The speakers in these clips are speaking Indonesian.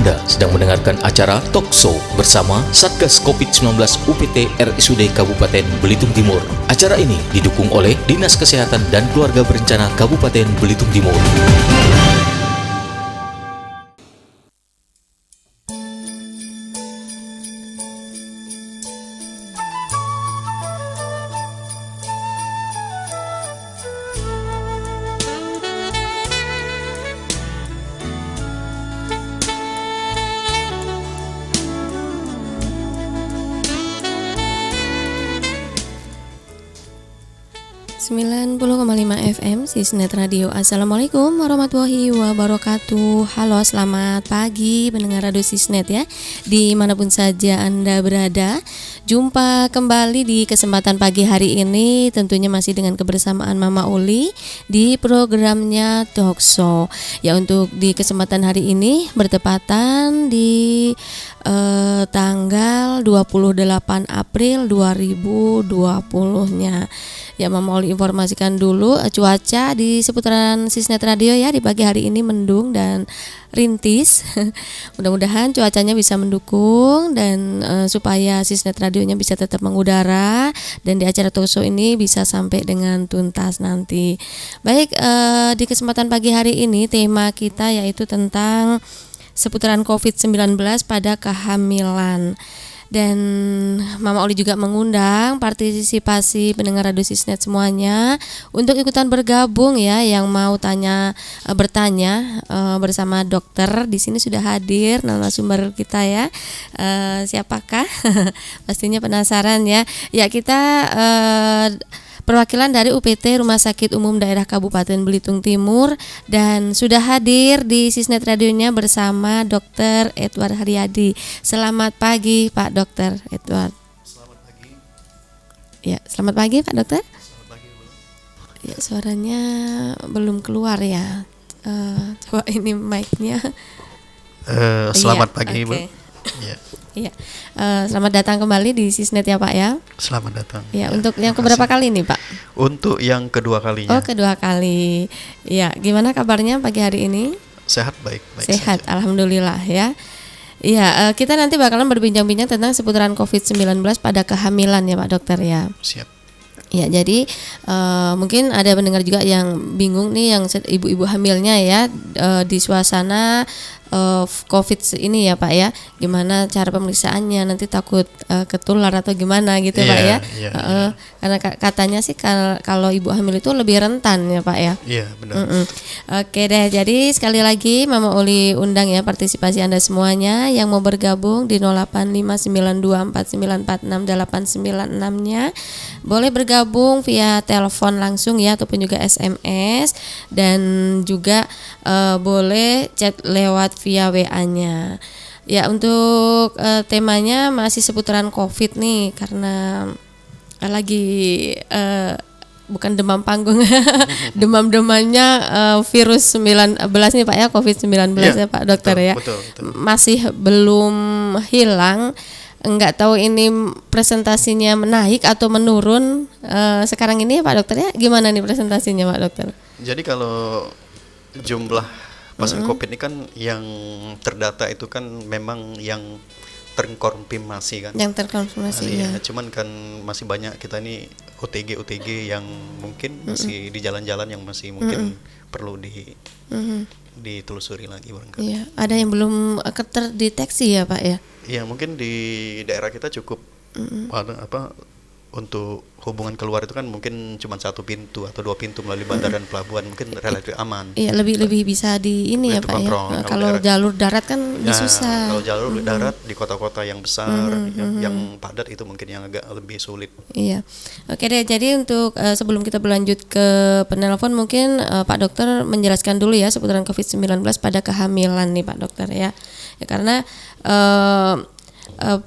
Anda sedang mendengarkan acara Talkshow bersama Satgas COVID-19 UPT RSUD Kabupaten Belitung Timur. Acara ini didukung oleh Dinas Kesehatan dan Keluarga Berencana Kabupaten Belitung Timur. FM Sisnet Radio. Assalamualaikum warahmatullahi wabarakatuh. Halo, selamat pagi pendengar Radio Sisnet ya, dimanapun saja Anda berada. Jumpa kembali di kesempatan pagi hari ini, tentunya masih dengan kebersamaan Mama Uli di programnya Talkshow. Ya, untuk di kesempatan hari ini bertepatan di tanggal 28 April 2020-nya. Ya, Mama Oli informasikan dulu cuaca di seputaran Sisnet Radio ya, di pagi hari ini mendung dan rintis. Mudah-mudahan cuacanya bisa mendukung dan supaya Sisnet Radionya bisa tetap mengudara dan di acara Talkshow ini bisa sampai dengan tuntas nanti. Baik, di kesempatan pagi hari ini tema kita yaitu tentang seputaran COVID-19 pada kehamilan. Dan Mama Oli juga mengundang partisipasi pendengar Radio Sisnet semuanya untuk ikutan bergabung ya, yang mau bertanya bersama dokter. Di sini sudah hadir narasumber kita ya. Siapakah? Pastinya penasaran ya. Ya, kita perwakilan dari UPT Rumah Sakit Umum Daerah Kabupaten Belitung Timur, dan sudah hadir di Sisnet Radionya bersama Dr. Edward Haryadi. Selamat pagi Pak Dr. Edward. Selamat pagi. Ya, selamat pagi Pak Dokter. Selamat pagi, Bu. Ya, suaranya belum keluar ya. Coba ini mic-nya. Selamat pagi, Bu. Okay. Ya. Iya. Selamat datang kembali di Sisnet ya Pak ya. Selamat datang. Ya, untuk yang keberapa kali nih Pak? Untuk yang kedua kalinya. Oh, kedua kali. Ya, gimana kabarnya pagi hari ini? Sehat, baik Sehat, saja. alhamdulillah ya. Iya, kita nanti bakalan berbincang-bincang tentang seputaran COVID-19 pada kehamilan ya Pak Dokter ya. Siap. Ya, jadi mungkin ada pendengar juga yang bingung nih, yang ibu-ibu hamilnya ya, di suasana COVID ini ya Pak ya, gimana cara pemeriksaannya, nanti takut ketular atau gimana gitu Pak ya. Karena katanya sih kalau ibu hamil itu lebih rentan ya Pak ya. Iya, benar. Oke deh, jadi sekali lagi Mama Uli undang ya partisipasi Anda semuanya yang mau bergabung di 085924946896-nya. Boleh bergabung via telepon langsung ya, ataupun juga SMS, dan juga boleh chat lewat via WA-nya. Ya, untuk temanya masih seputaran COVID nih, karena lagi bukan demam panggung, demam-demamnya virus 19 nih Pak ya, COVID-19 ya Pak Dokter ya. Betul. Masih belum hilang. Enggak tahu ini presentasinya menaik atau menurun sekarang ini ya Pak Dokter ya. Gimana nih presentasinya Pak Dokter? Jadi kalau jumlah pasien COVID ini kan yang terdata itu kan memang yang terkonfirmasi kan. Yang terkonfirmasi ya. Cuman kan masih banyak kita ini OTG yang mungkin masih di jalan-jalan, yang masih mungkin perlu ditelusuri lagi barangkali. Iya, ada yang belum terdeteksi ya Pak ya. Iya, mungkin di daerah kita cukup untuk hubungan keluar itu kan mungkin cuma 1 pintu atau 2 pintu melalui bandara dan pelabuhan, mungkin relatif aman. Iya, lebih bisa di ini ya Pak kontrol. ya. Kalau jalur darat kan susah. Kalau jalur darat di kota-kota yang besar, yang padat itu mungkin yang agak lebih sulit. Iya. Oke deh, jadi untuk sebelum kita berlanjut ke penelpon, mungkin Pak Dokter menjelaskan dulu ya seputaran COVID-19 pada kehamilan nih Pak Dokter ya. Ya, karena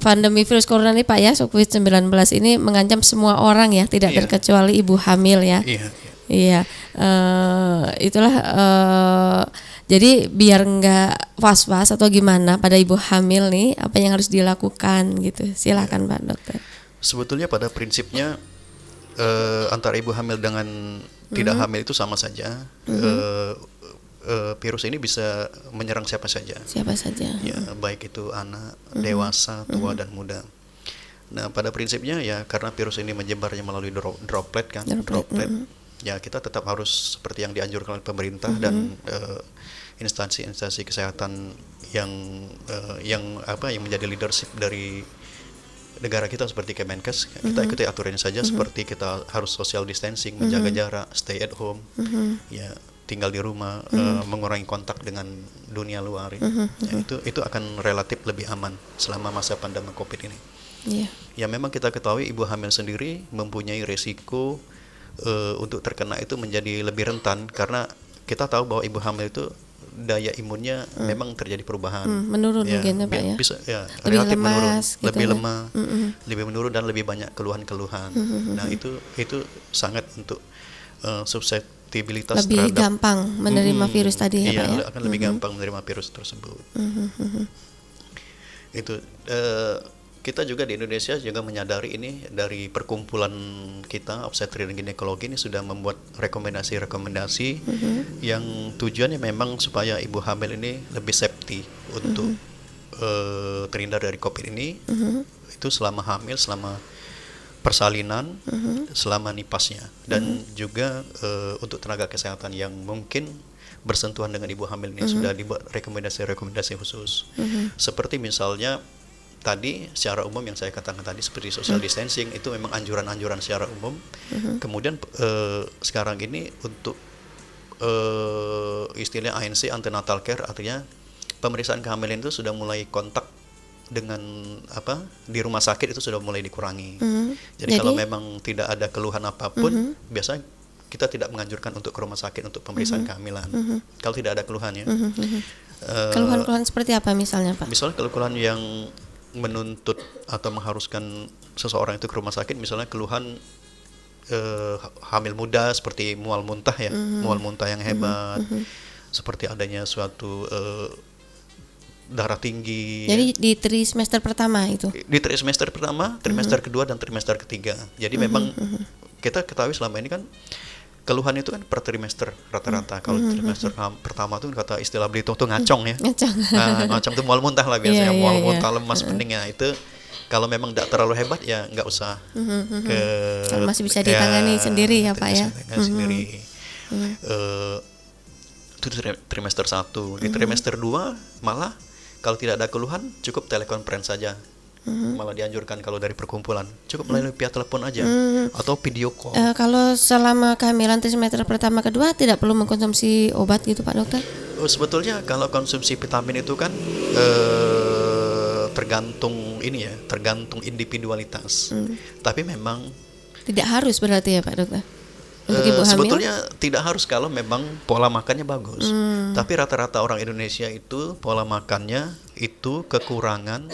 pandemi virus corona ini Pak ya, COVID-19 ini mengancam semua orang ya, tidak terkecuali ibu hamil ya. Iya. Itulah jadi biar nggak was-was atau gimana pada ibu hamil nih, apa yang harus dilakukan gitu. Silakan Pak Dokter. Sebetulnya pada prinsipnya antara ibu hamil dengan tidak hamil itu sama saja. virus ini bisa menyerang siapa saja. Siapa saja. Ya, baik itu anak, dewasa, tua dan muda. Nah, pada prinsipnya ya karena virus ini menyebarnya melalui droplet kan, ya kita tetap harus seperti yang dianjurkan oleh pemerintah dan instansi-instansi kesehatan yang menjadi leadership dari negara kita seperti Kemenkes, kita ikuti aturannya saja seperti kita harus social distancing, menjaga jarak, stay at home, ya tinggal di rumah, mengurangi kontak dengan dunia luar. Ya, itu akan relatif lebih aman selama masa pandemi COVID ini. Ya memang kita ketahui ibu hamil sendiri mempunyai resiko untuk terkena itu menjadi lebih rentan karena kita tahu bahwa ibu hamil itu daya imunnya memang terjadi perubahan, menurun ya, mungkin ya Pak ya. Bisa ya lebih relatif lemas, menurun, gitu lebih ya. lemah, lebih menurun dan lebih banyak keluhan-keluhan. Nah itu sangat untuk susceptibilitas lebih terhadap gampang menerima virus tadi ya iya, Pak ya. akan lebih gampang menerima virus tersebut. Itu kita juga di Indonesia juga menyadari ini dari perkumpulan kita obstetri dan ginekologi ini sudah membuat rekomendasi-rekomendasi yang tujuannya memang supaya ibu hamil ini lebih safety untuk terhindar dari COVID ini. Itu selama hamil, selama persalinan, selama nipasnya dan juga untuk tenaga kesehatan yang mungkin bersentuhan dengan ibu hamil ini sudah dibuat rekomendasi-rekomendasi khusus. Seperti misalnya tadi secara umum yang saya katakan tadi seperti social distancing itu memang anjuran-anjuran secara umum. Kemudian sekarang ini untuk istilahnya ANC antenatal care, artinya pemeriksaan kehamilan itu sudah mulai kontak dengan di rumah sakit itu sudah mulai dikurangi. Jadi kalau memang tidak ada keluhan apapun, biasanya kita tidak menganjurkan untuk ke rumah sakit untuk pemeriksaan kehamilan. Kalau tidak ada keluhan ya. Keluhan-keluhan seperti apa misalnya Pak? Misalnya keluhan yang menuntut atau mengharuskan seseorang itu ke rumah sakit, misalnya keluhan hamil muda seperti mual muntah ya, mual muntah yang hebat, seperti adanya suatu darah tinggi. Jadi di trimester pertama itu? Di trimester pertama, trimester kedua dan trimester ketiga. Jadi memang kita ketahui selama ini kan keluhan itu kan per trimester rata-rata. Kalau trimester pertama tuh kata istilah Belitung tuh ngacong ya. Ngacong tuh mual muntah lah biasanya, mual muntah lemas peningnya itu. Kalau memang tidak terlalu hebat ya nggak usah kalau masih bisa ditangani sendiri ya Pak ya. Sendiri. Itu trimester 1. Di trimester 2 malah kalau tidak ada keluhan cukup telekonferensi saja. Malah dianjurkan kalau dari perkumpulan cukup melalui via telepon aja atau video call. Kalau selama kehamilan trimester pertama kedua tidak perlu mengkonsumsi obat gitu Pak Dokter? Sebetulnya kalau konsumsi vitamin itu kan tergantung individualitas. Tapi memang tidak harus berarti ya Pak Dokter? Untuk ibu hamil? Sebetulnya tidak harus kalau memang pola makannya bagus. Tapi rata-rata orang Indonesia itu pola makannya itu kekurangan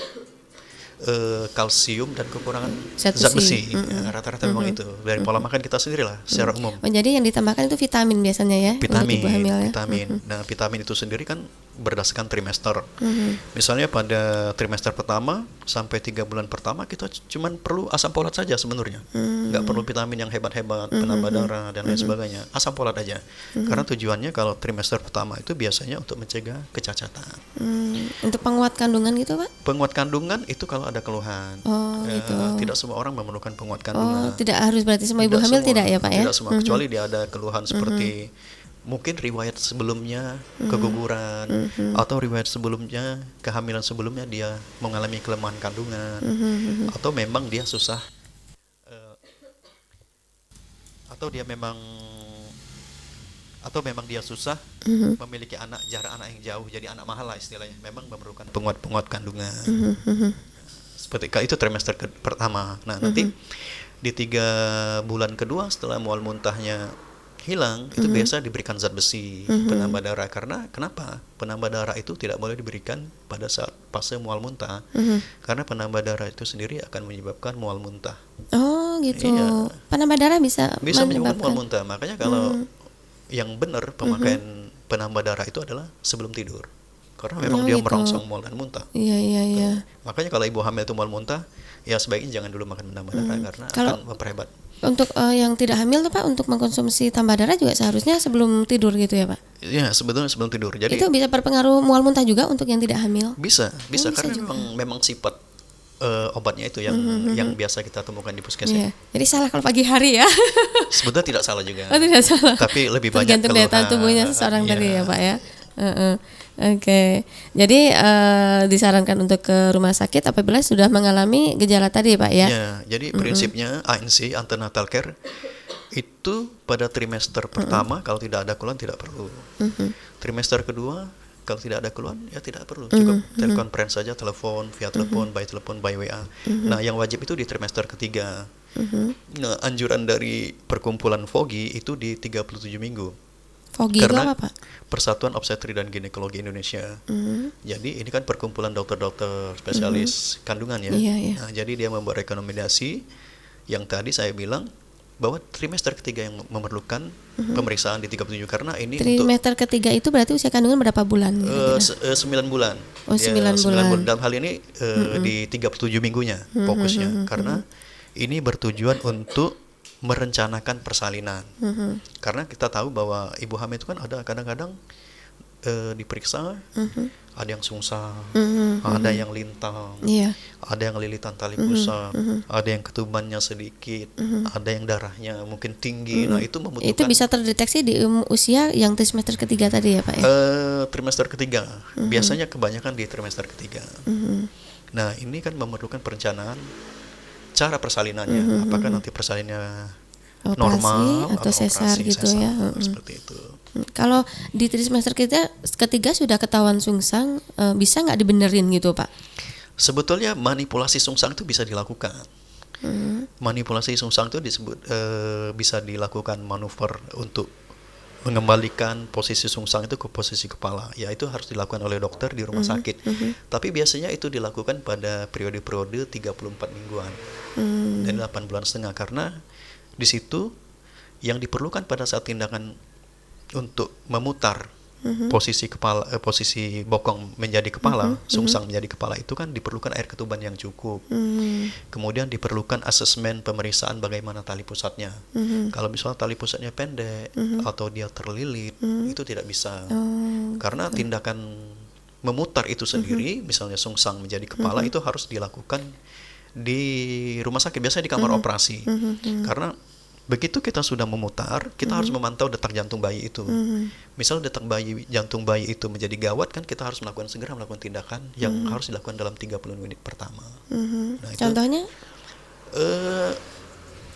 kalsium dan kekurangan zat besi. Rata-rata memang itu dari pola makan kita sendiri lah secara umum. Jadi yang ditambahkan itu vitamin biasanya ya? Vitamin, ibu hamil, ya? vitamin. Nah, vitamin itu sendiri kan berdasarkan trimester. Misalnya pada trimester pertama sampai 3 bulan pertama kita cuma perlu asam folat saja sebenarnya. Nggak perlu vitamin yang hebat-hebat, penambah darah dan lain sebagainya. Asam folat aja. Karena tujuannya kalau trimester pertama itu biasanya untuk mencegah kecacatan. Untuk penguat kandungan gitu Pak? Penguat kandungan itu kalau ada keluhan. Gitu. Tidak semua orang memerlukan penguat kandungan. Tidak harus berarti semua ibu hamil tidak ya Pak ya? Tidak semua, kecuali dia ada keluhan seperti mungkin riwayat sebelumnya keguguran atau riwayat sebelumnya kehamilan sebelumnya dia mengalami kelemahan kandungan atau memang dia susah atau memang dia susah memiliki jarak anak yang jauh, jadi anak mahal lah istilahnya, memang memerlukan penguat kandungan. Seperti itu trimester pertama. Nah nanti di 3 bulan kedua setelah mual muntahnya hilang, itu biasa diberikan zat besi, penambah darah. Karena kenapa? Penambah darah itu tidak boleh diberikan pada saat fase mual muntah, karena penambah darah itu sendiri akan menyebabkan mual muntah. Oh gitu. Iya. Penambah darah bisa menyebabkan mual muntah. Makanya kalau yang benar pemakaian penambah darah itu adalah sebelum tidur, karena memang dia merangsang mual dan muntah. Iya. Makanya kalau ibu hamil itu mual muntah, ya sebaiknya jangan dulu makan penambah darah karena akan memperhebat. Untuk yang tidak hamil tuh Pak, untuk mengkonsumsi tambah darah juga seharusnya sebelum tidur gitu ya Pak? Ya, sebetulnya sebelum tidur. Jadi Itu bisa berpengaruh mual muntah juga untuk yang tidak hamil? bisa bisa karena juga. memang sifat obatnya itu yang biasa kita temukan di puskesmas. Iya. Jadi salah kalau pagi hari ya? Sebetulnya tidak salah juga. Oh, tidak salah. Tapi lebih banyak Tergantung daya tahan tubuhnya seseorang tadi ya Pak ya. Oke. Jadi disarankan untuk ke rumah sakit apabila sudah mengalami gejala tadi Pak ya? Ya, jadi prinsipnya ANC antenatal care itu pada trimester pertama kalau tidak ada keluhan tidak perlu. Trimester kedua kalau tidak ada keluhan ya tidak perlu, cukup telekonferensi saja, telepon via telepon, by WA. Nah, yang wajib itu di trimester ketiga. Nah, anjuran dari perkumpulan FOGI itu di 37 minggu. FOGI itu apa Pak? Persatuan Obstetri dan Ginekologi Indonesia. Jadi ini kan perkumpulan dokter-dokter spesialis kandungan ya. Iya. Nah, jadi dia membuat rekomendasi yang tadi saya bilang bahwa trimester ketiga yang memerlukan pemeriksaan di 37 karena ini trimester ketiga itu berarti usia kandungan berapa bulan? 9 bulan. Oh, 9 bulan. Dalam hal ini di 37 minggunya fokusnya karena ini bertujuan untuk merencanakan persalinan. Karena kita tahu bahwa ibu hamil itu kan ada kadang-kadang diperiksa, ada yang sungsang, ada yang lintang, ada yang lilitan tali pusat, ada yang ketubannya sedikit, ada yang darahnya mungkin tinggi. Nah, itu membutuhkan. Itu bisa terdeteksi di usia yang trimester ketiga tadi ya Pak ya? Trimester ketiga, biasanya kebanyakan di trimester ketiga. Nah, ini kan memerlukan perencanaan cara persalinannya, apakah nanti persalinannya operasi normal atau sesar gitu ya? Seperti itu. Kalau di trimester ketiga sudah ketahuan sungsang, bisa nggak dibenerin gitu Pak? Sebetulnya manipulasi sungsang itu bisa dilakukan. Manipulasi sungsang itu disebut bisa dilakukan manuver untuk mengembalikan posisi sungsang itu ke posisi kepala. Ya, itu harus dilakukan oleh dokter di rumah sakit. Tapi biasanya itu dilakukan pada periode-periode 34 mingguan dan 8 bulan setengah karena di situ yang diperlukan pada saat tindakan untuk memutar posisi kepala, posisi bokong menjadi kepala, sungsang menjadi kepala itu kan diperlukan air ketuban yang cukup. Kemudian diperlukan asesmen pemeriksaan bagaimana tali pusatnya. Kalau misalnya tali pusatnya pendek atau dia terlilit, itu tidak bisa. Karena tindakan memutar itu sendiri, misalnya sungsang menjadi kepala itu harus dilakukan di rumah sakit, biasanya di kamar operasi. Karena begitu kita sudah memutar, kita harus memantau detak jantung bayi itu. Misal detak jantung bayi itu menjadi gawat, kan kita harus segera melakukan tindakan yang harus dilakukan dalam 30 menit pertama. Nah, itu, contohnya?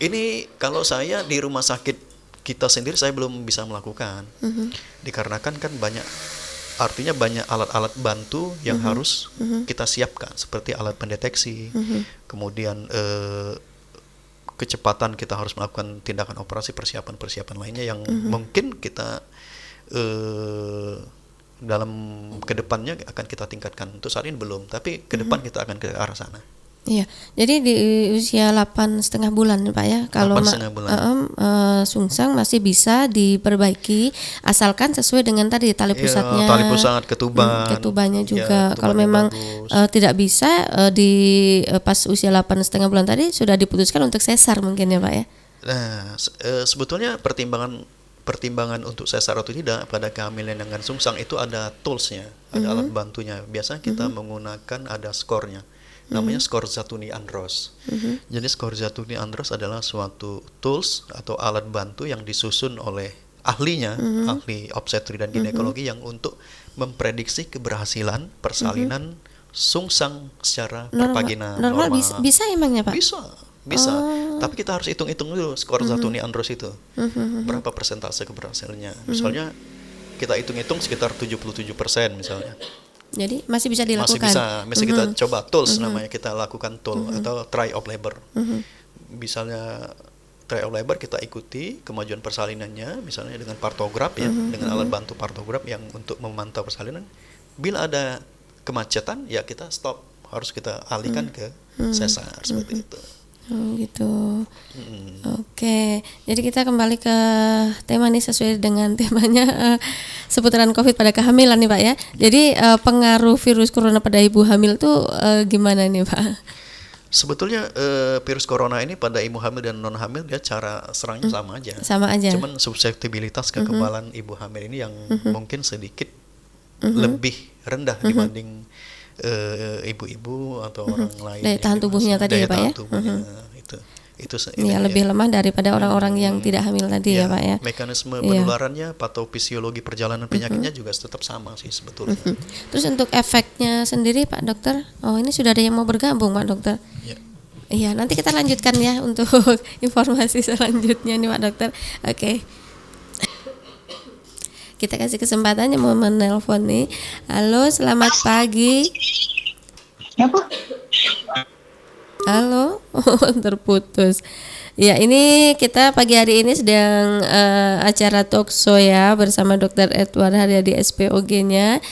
Ini kalau saya di rumah sakit kita sendiri saya belum bisa melakukan. Dikarenakan kan banyak alat-alat bantu yang harus kita siapkan, seperti alat pendeteksi, kemudian kecepatan kita harus melakukan tindakan operasi, persiapan lainnya yang mungkin kita dalam kedepannya akan kita tingkatkan. Untuk saat ini belum, tapi ke depan kita akan ke arah sana. Iya, jadi di usia 8,5 bulan Pak ya, kalau sungsang masih bisa diperbaiki asalkan sesuai dengan tadi tali pusatnya, tali pusat, ketubannya juga. Kalau memang tidak bisa pas usia 8,5 bulan tadi sudah diputuskan untuk sesar mungkin ya Pak ya. Nah, sebetulnya pertimbangan untuk sesar atau tidak pada kehamilan dengan sungsang itu ada toolsnya, ada alat bantunya. Biasanya kita menggunakan ada skornya. Namanya skor Zatuni-Andros. Jadi skor Zatuni-Andros adalah suatu tools atau alat bantu yang disusun oleh ahlinya, ahli obstetri dan ginekologi yang untuk memprediksi keberhasilan persalinan sungsang secara perpaginan normal. Bisa emangnya Pak? Bisa. Tapi kita harus hitung-hitung dulu skor Zatuni-Andros itu. Berapa persentase keberhasilannya? Misalnya kita hitung-hitung sekitar 77% misalnya. Jadi masih bisa dilakukan. Masih kita coba tools namanya, kita lakukan tool atau try of labor. Misalnya try of labor kita ikuti kemajuan persalinannya, misalnya dengan partograf ya, dengan alat bantu partograf yang untuk memantau persalinan. Bila ada kemacetan ya kita stop, harus kita alihkan ke sesar seperti itu. Oh gitu. Oke, jadi kita kembali ke tema nih sesuai dengan temanya seputaran COVID pada kehamilan nih Pak ya. Jadi pengaruh virus corona pada ibu hamil tuh gimana nih Pak? Sebetulnya virus corona ini pada ibu hamil dan non hamil dia cara serangnya sama aja. Sama aja. Cuman susceptibilitas kekebalan ibu hamil ini yang mungkin sedikit lebih rendah dibanding ibu-ibu atau orang lain. Daya tahan tubuhnya tadi ya, Pak, ya? Tubuhnya, itu Ya, lebih lemah daripada orang-orang yang tidak hamil tadi ya, Pak, ya. Mekanisme penularannya, patofisiologi perjalanan penyakitnya juga tetap sama sih sebetulnya. Terus untuk efeknya sendiri, Pak Dokter, oh ini sudah ada yang mau bergabung, Pak Dokter. Ya. Iya, nanti kita lanjutkan ya untuk informasi selanjutnya nih, Pak Dokter. Oke. Kita kasih kesempatan yang mau menelpon nih. Halo, selamat pagi. Apa? Halo, terputus. Ya, ini kita pagi hari ini sedang acara talkshow ya bersama Dr. Edward Haryadi SPOG-nya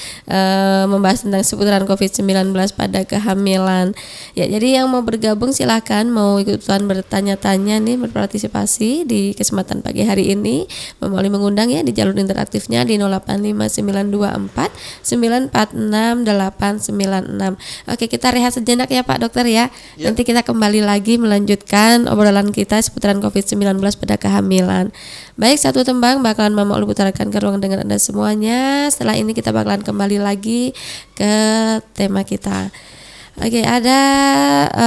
membahas tentang seputaran COVID-19 pada kehamilan. Ya, jadi yang mau bergabung silahkan, mau ikutan bertanya-tanya nih, berpartisipasi di kesempatan pagi hari ini, melalui mengundang ya di jalur interaktifnya di 085924 946 896. Oke, kita rehat sejenak ya Pak Dokter ya. Nanti kita kembali lagi melanjutkan obrolan kita seputaran COVID-19 pada kehamilan. Baik, satu tembang bakalan Mama Uli putarkan ke ruang dengar Anda semuanya. Setelah ini kita bakalan kembali lagi ke tema kita. Oke, ada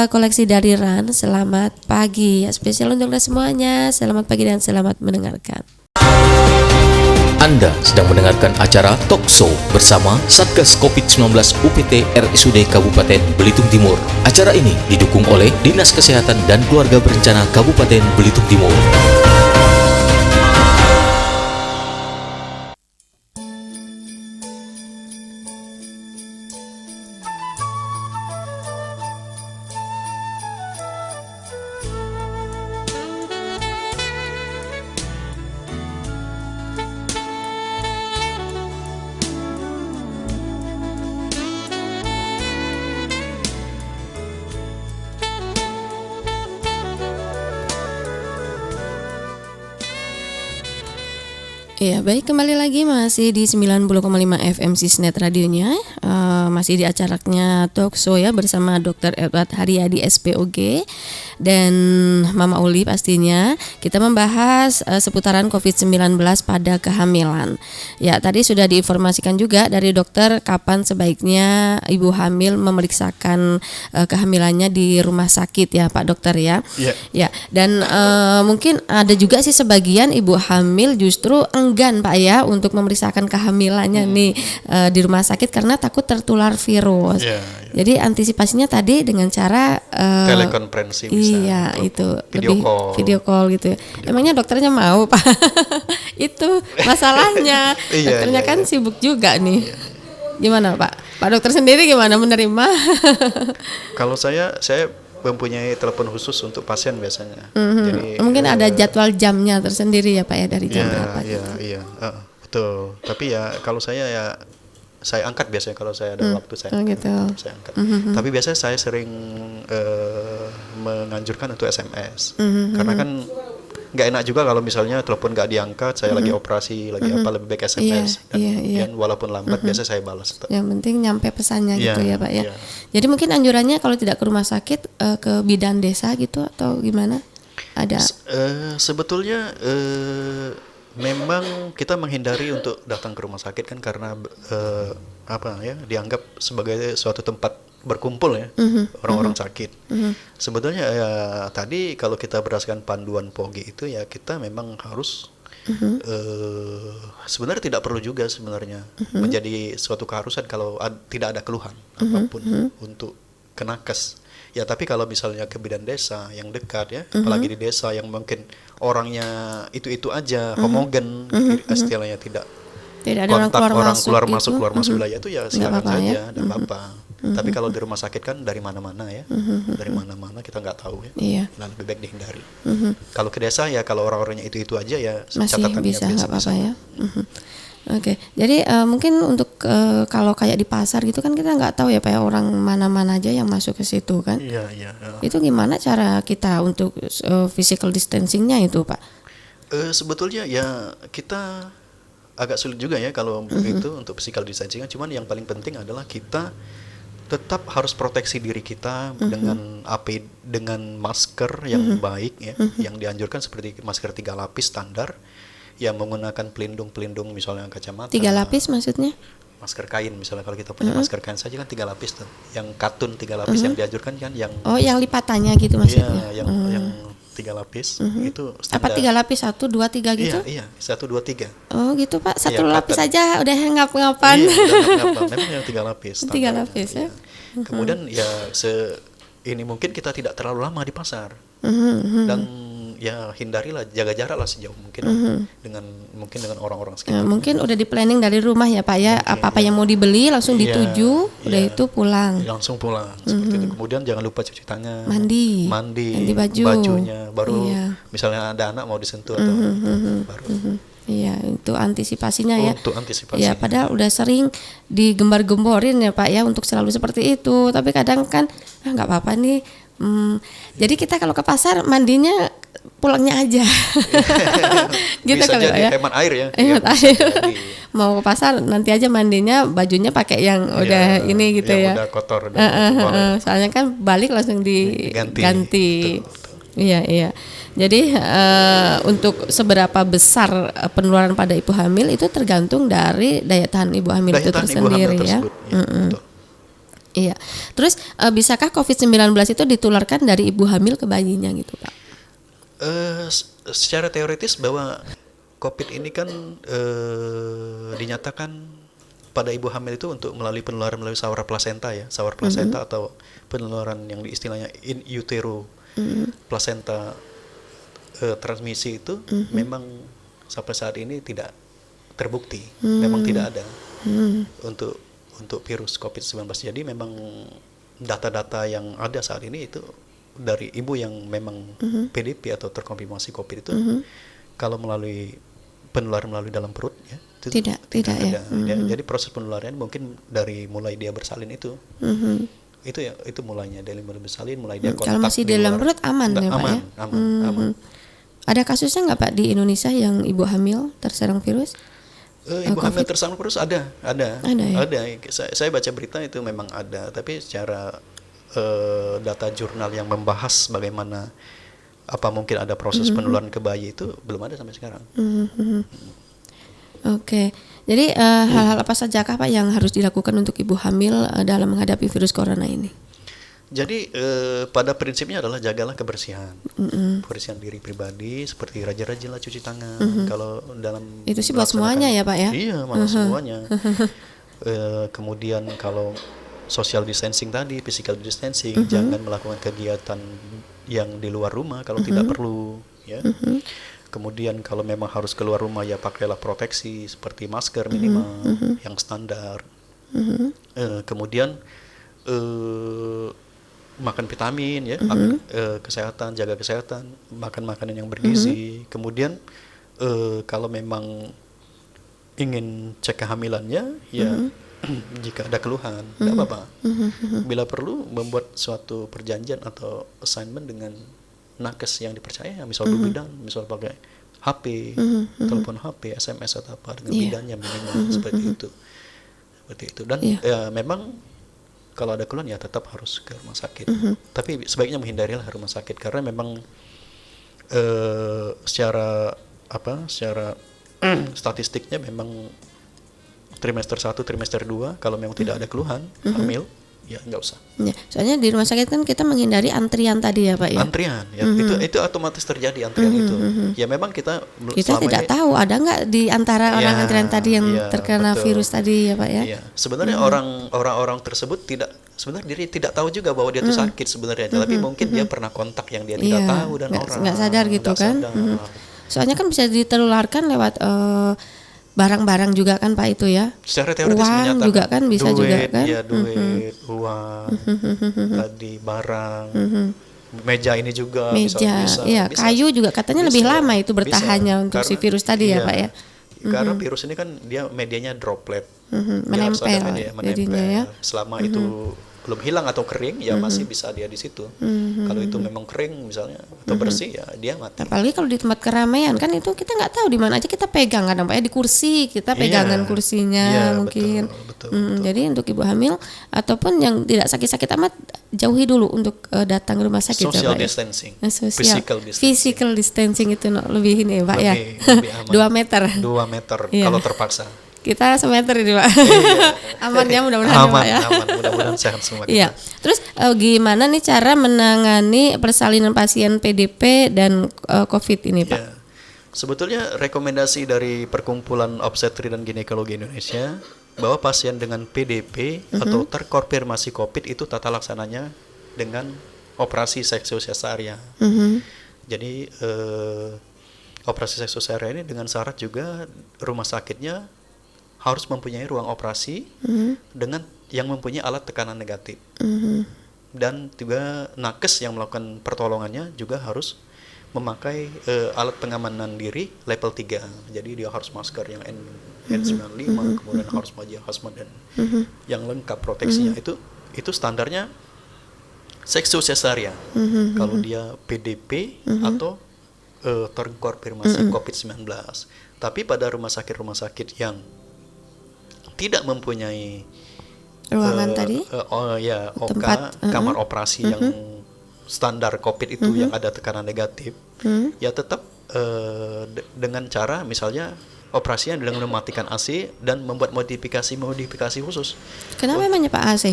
koleksi dari Ran. Selamat pagi ya, spesial untuk Anda semuanya. Selamat pagi dan selamat mendengarkan. Anda sedang mendengarkan acara Talkshow bersama Satgas COVID-19 UPT RSUD Kabupaten Belitung Timur. Acara ini didukung oleh Dinas Kesehatan dan Keluarga Berencana Kabupaten Belitung Timur. Ya, baik, kembali lagi masih di 90,5 FM Sisnet radionya. Masih di acaranya Talkshow ya bersama Dr. Edward Haryadi SPOG dan Mama Uli pastinya. Kita membahas seputaran COVID-19 pada kehamilan. Ya, tadi sudah diinformasikan juga dari dokter kapan sebaiknya ibu hamil memeriksakan kehamilannya di rumah sakit ya Pak Dokter ya. Ya, dan mungkin ada juga sih sebagian ibu hamil justru enggan Pak ya untuk memeriksakan kehamilannya nih di rumah sakit karena takut tertular virus. Jadi antisipasinya tadi dengan cara telekonferensi bisa. Iya, itu video call gitu ya. Emangnya dokternya mau Pak? Itu masalahnya. Dokternya kan sibuk juga nih. Gimana Pak? Pak dokter sendiri gimana menerima? Kalau saya mempunyai telepon khusus untuk pasien biasanya. Jadi mungkin ada jadwal jamnya tersendiri ya Pak ya, dari jam berapa? Iya, betul. Tapi ya kalau saya angkat biasanya kalau saya ada waktu saya angkat. Tapi biasanya saya sering menganjurkan untuk SMS karena kan nggak enak juga kalau misalnya telepon nggak diangkat, saya lagi operasi, lagi apa, lebih baik SMS. Dan walaupun lambat biasa saya balas. Yang penting nyampe pesannya gitu ya Pak ya. Jadi mungkin anjurannya kalau tidak ke rumah sakit ke bidan desa gitu atau gimana? Ada? Sebetulnya memang kita menghindari untuk datang ke rumah sakit kan karena dianggap sebagai suatu tempat berkumpul ya orang-orang sakit. Sebetulnya ya tadi kalau kita berdasarkan panduan POGI itu ya kita memang harus sebenarnya tidak perlu juga sebenarnya menjadi suatu keharusan kalau tidak ada keluhan apapun untuk ke nakes. Ya tapi kalau misalnya ke bidan desa yang dekat ya, apalagi di desa yang mungkin orangnya itu aja homogen, istilahnya tidak ada kontak orang keluar masuk wilayah itu ya silakan saja, tidak apa-apa. Tapi kalau di rumah sakit kan dari mana-mana ya, dari mana-mana kita nggak tahu ya, nah lebih baik dihindari. Kalau ke desa ya kalau orang-orangnya itu aja ya masih bisa nggak apa-apa ya. Oke, jadi mungkin untuk kalau kayak di pasar gitu kan kita nggak tahu ya Pak ya, orang mana-mana aja yang masuk ke situ kan. Iya. Itu gimana cara kita untuk physical distancingnya itu Pak? Sebetulnya ya kita agak sulit juga ya kalau begitu untuk physical distancing. Cuman yang paling penting adalah kita tetap harus proteksi diri kita dengan dengan masker yang baik ya, yang dianjurkan seperti masker 3 lapis standar, yang menggunakan pelindung misalnya kacamata. 3 lapis maksudnya? Masker kain misalnya, kalau kita punya masker kain saja kan 3 lapis tuh. Yang katun 3 lapis yang dianjurkan kan yang yang lipatannya gitu maksudnya. Iya, yang 3 lapis itu Apa 3 lapis? 1, 2, 3 gitu? Iya, 1, 2, 3. Oh gitu Pak, 1 Iya, lapis cotton. aja udah ngap-ngapan. Iya, udah ngapa. Memang yang 3 lapis. 3 standar. lapis ya. Iya. Kemudian ya ini mungkin kita tidak terlalu lama di pasar. Dan ya hindarilah, jaga jarak lah sejauh mungkin dengan orang-orang sekitar. Mungkin udah di planning dari rumah ya Pak ya. Mungkin, apa-apa yang mau dibeli langsung Iya, dituju, udah iya. itu pulang. Langsung pulang seperti itu. Kemudian jangan lupa cuci tangan, Mandi, ganti baju. bajunya baru Iya. misalnya ada anak mau disentuh atau baru Iya, itu antisipasinya ya. untuk antisipasi. Ya, padahal udah sering digembar-gemborin ya Pak ya untuk selalu seperti itu. Tapi kadang kan nggak apa-apa nih. Jadi kita kalau ke pasar mandinya pulangnya aja. Gitu Bisa kali Pak jadi ya. hemat air ya. Hemat Iya, bisa air. jadi. Mau ke pasar nanti aja mandinya bajunya pakai yang udah Ya, ini gitu yang ya. udah kotor, udah kotor. Soalnya kan balik langsung diganti. Betul. Iya. Jadi untuk seberapa besar penularan pada ibu hamil itu tergantung dari daya tahan ibu hamil Daya itu tahan ibu hamil tersendiri ya. tersebut, ya, betul. Iya. Terus bisakah COVID-19 itu ditularkan dari ibu hamil ke bayinya gitu Pak? Secara teoritis bahwa COVID ini kan dinyatakan pada ibu hamil itu untuk melalui penularan melalui saluran plasenta ya, saluran plasenta atau penularan yang istilahnya in utero plasenta transmisi itu memang sampai saat ini tidak terbukti, memang tidak ada untuk virus COVID-19. Jadi memang data-data yang ada saat ini itu dari ibu yang memang PDP atau terkonfirmasi COVID itu kalau melalui penularan melalui dalam perut ya itu Tidak ya. ada. Jadi proses penularan mungkin dari mulai dia bersalin itu itu mulainya dari mulai bersalin, mulai dia kontak. Kalau masih di dalam perut aman ya Pak ya? Aman. Ada kasusnya nggak Pak di Indonesia yang ibu hamil terserang virus? Ibu hamil terserang virus ada Ada ya? Ada. Saya baca berita itu memang ada, tapi secara data jurnal yang membahas bagaimana apa mungkin ada proses penularan ke bayi itu belum ada sampai sekarang. Oke. Jadi hal-hal apa sajakah Pak yang harus dilakukan untuk ibu hamil dalam menghadapi virus corona ini? Jadi pada prinsipnya adalah jagalah kebersihan, kebersihan diri pribadi, seperti rajin-rajinlah cuci tangan. Kalau dalam Itu sih buat semuanya ya Pak ya? Iya, malah semuanya. Kemudian kalau social distancing tadi, physical distancing, jangan melakukan kegiatan yang di luar rumah kalau tidak perlu, ya. Kemudian kalau memang harus keluar rumah ya pakailah proteksi seperti masker minimal yang standar. Kemudian makan vitamin ya, kesehatan, jaga kesehatan, makan makanan yang bergizi. Kemudian kalau memang ingin cek kehamilannya ya jika ada keluhan tidak apa-apa. Bila perlu membuat suatu perjanjian atau assignment dengan nakes yang dipercaya, misal berbidan, misal pakai HP, telepon HP, SMS atau apa dengan bidannya minimal seperti itu. Seperti itu. Dan ya memang kalau ada keluhan ya tetap harus ke rumah sakit. Tapi sebaiknya menghindarilah rumah sakit karena memang secara statistiknya memang trimester 1, trimester 2 kalau memang tidak ada keluhan hamil ya nggak usah. Ya, soalnya di rumah sakit kan kita menghindari antrian tadi ya Pak ya. Antrian ya itu otomatis terjadi antrian itu. Ya memang kita tidak tahu ada nggak di antara orang antrian tadi yang terkena betul. virus tadi ya Pak ya. Iya. Sebenarnya orang-orang tersebut sebenarnya diri tidak tahu juga bahwa dia itu sakit sebenarnya, tapi mungkin dia pernah kontak yang dia tidak tahu dan nggak sadar gitu nggak kan. sadar. Soalnya kan bisa ditularkan lewat barang-barang juga kan Pak itu ya. Secara teoritis uang menyatakan juga kan bisa duit, juga kan. Ya uang, tadi barang, meja ini juga Meja, bisa, iya, kayu juga katanya lebih lama itu bertahannya untuk si virus tadi ya Pak ya. Karena virus ini kan dia medianya droplet, Menempel dia harus ada media, jadinya ya. Selama itu belum hilang atau kering, ya masih bisa dia di situ. Kalau itu memang kering misalnya atau bersih, ya dia mati. Apalagi kalau di tempat keramaian kan itu kita nggak tahu di mana aja kita pegang, kadang Pak ya di kursi kita pegangan kursinya Iya, mungkin. betul. Jadi untuk ibu hamil ataupun yang tidak sakit-sakit amat, jauhi dulu untuk datang ke rumah sakit ya Social Pak ya. distancing, Sosial. physical distancing. Physical distancing itu lebih ini ya Pak ya. Lebih aman. 2 meter. 2 meter Iya. kalau terpaksa. Kita semeter ini Pak. Aman ya mudah-mudahan ya, Pak ya. Aman, mudah-mudahan sehat semua kita. Iya. Terus gimana nih cara menangani persalinan pasien PDP dan COVID ini Pak? Ya. Sebetulnya rekomendasi dari Perkumpulan Obstetri dan Ginekologi Indonesia bahwa pasien dengan PDP atau terkonfirmasi COVID itu tata laksananya dengan operasi seksiosesaria. Jadi operasi seksiosesaria ini dengan syarat juga rumah sakitnya harus mempunyai ruang operasi dengan yang mempunyai alat tekanan negatif. Dan juga nakes yang melakukan pertolongannya juga harus memakai alat pengamanan diri level 3. Jadi dia harus masker yang N95, kemudian harus wajah hazmat dan yang lengkap proteksinya. Itu standarnya seksiosesaria. Kalau dia PDP atau terkonfirmasi COVID-19. Tapi pada rumah sakit yang tidak mempunyai Ruangan tadi? tempat kamar operasi yang standar COVID itu yang ada tekanan negatif, ya tetap dengan cara misalnya operasinya dengan mematikan AC dan membuat modifikasi khusus. Kenapa emangnya Pak AC?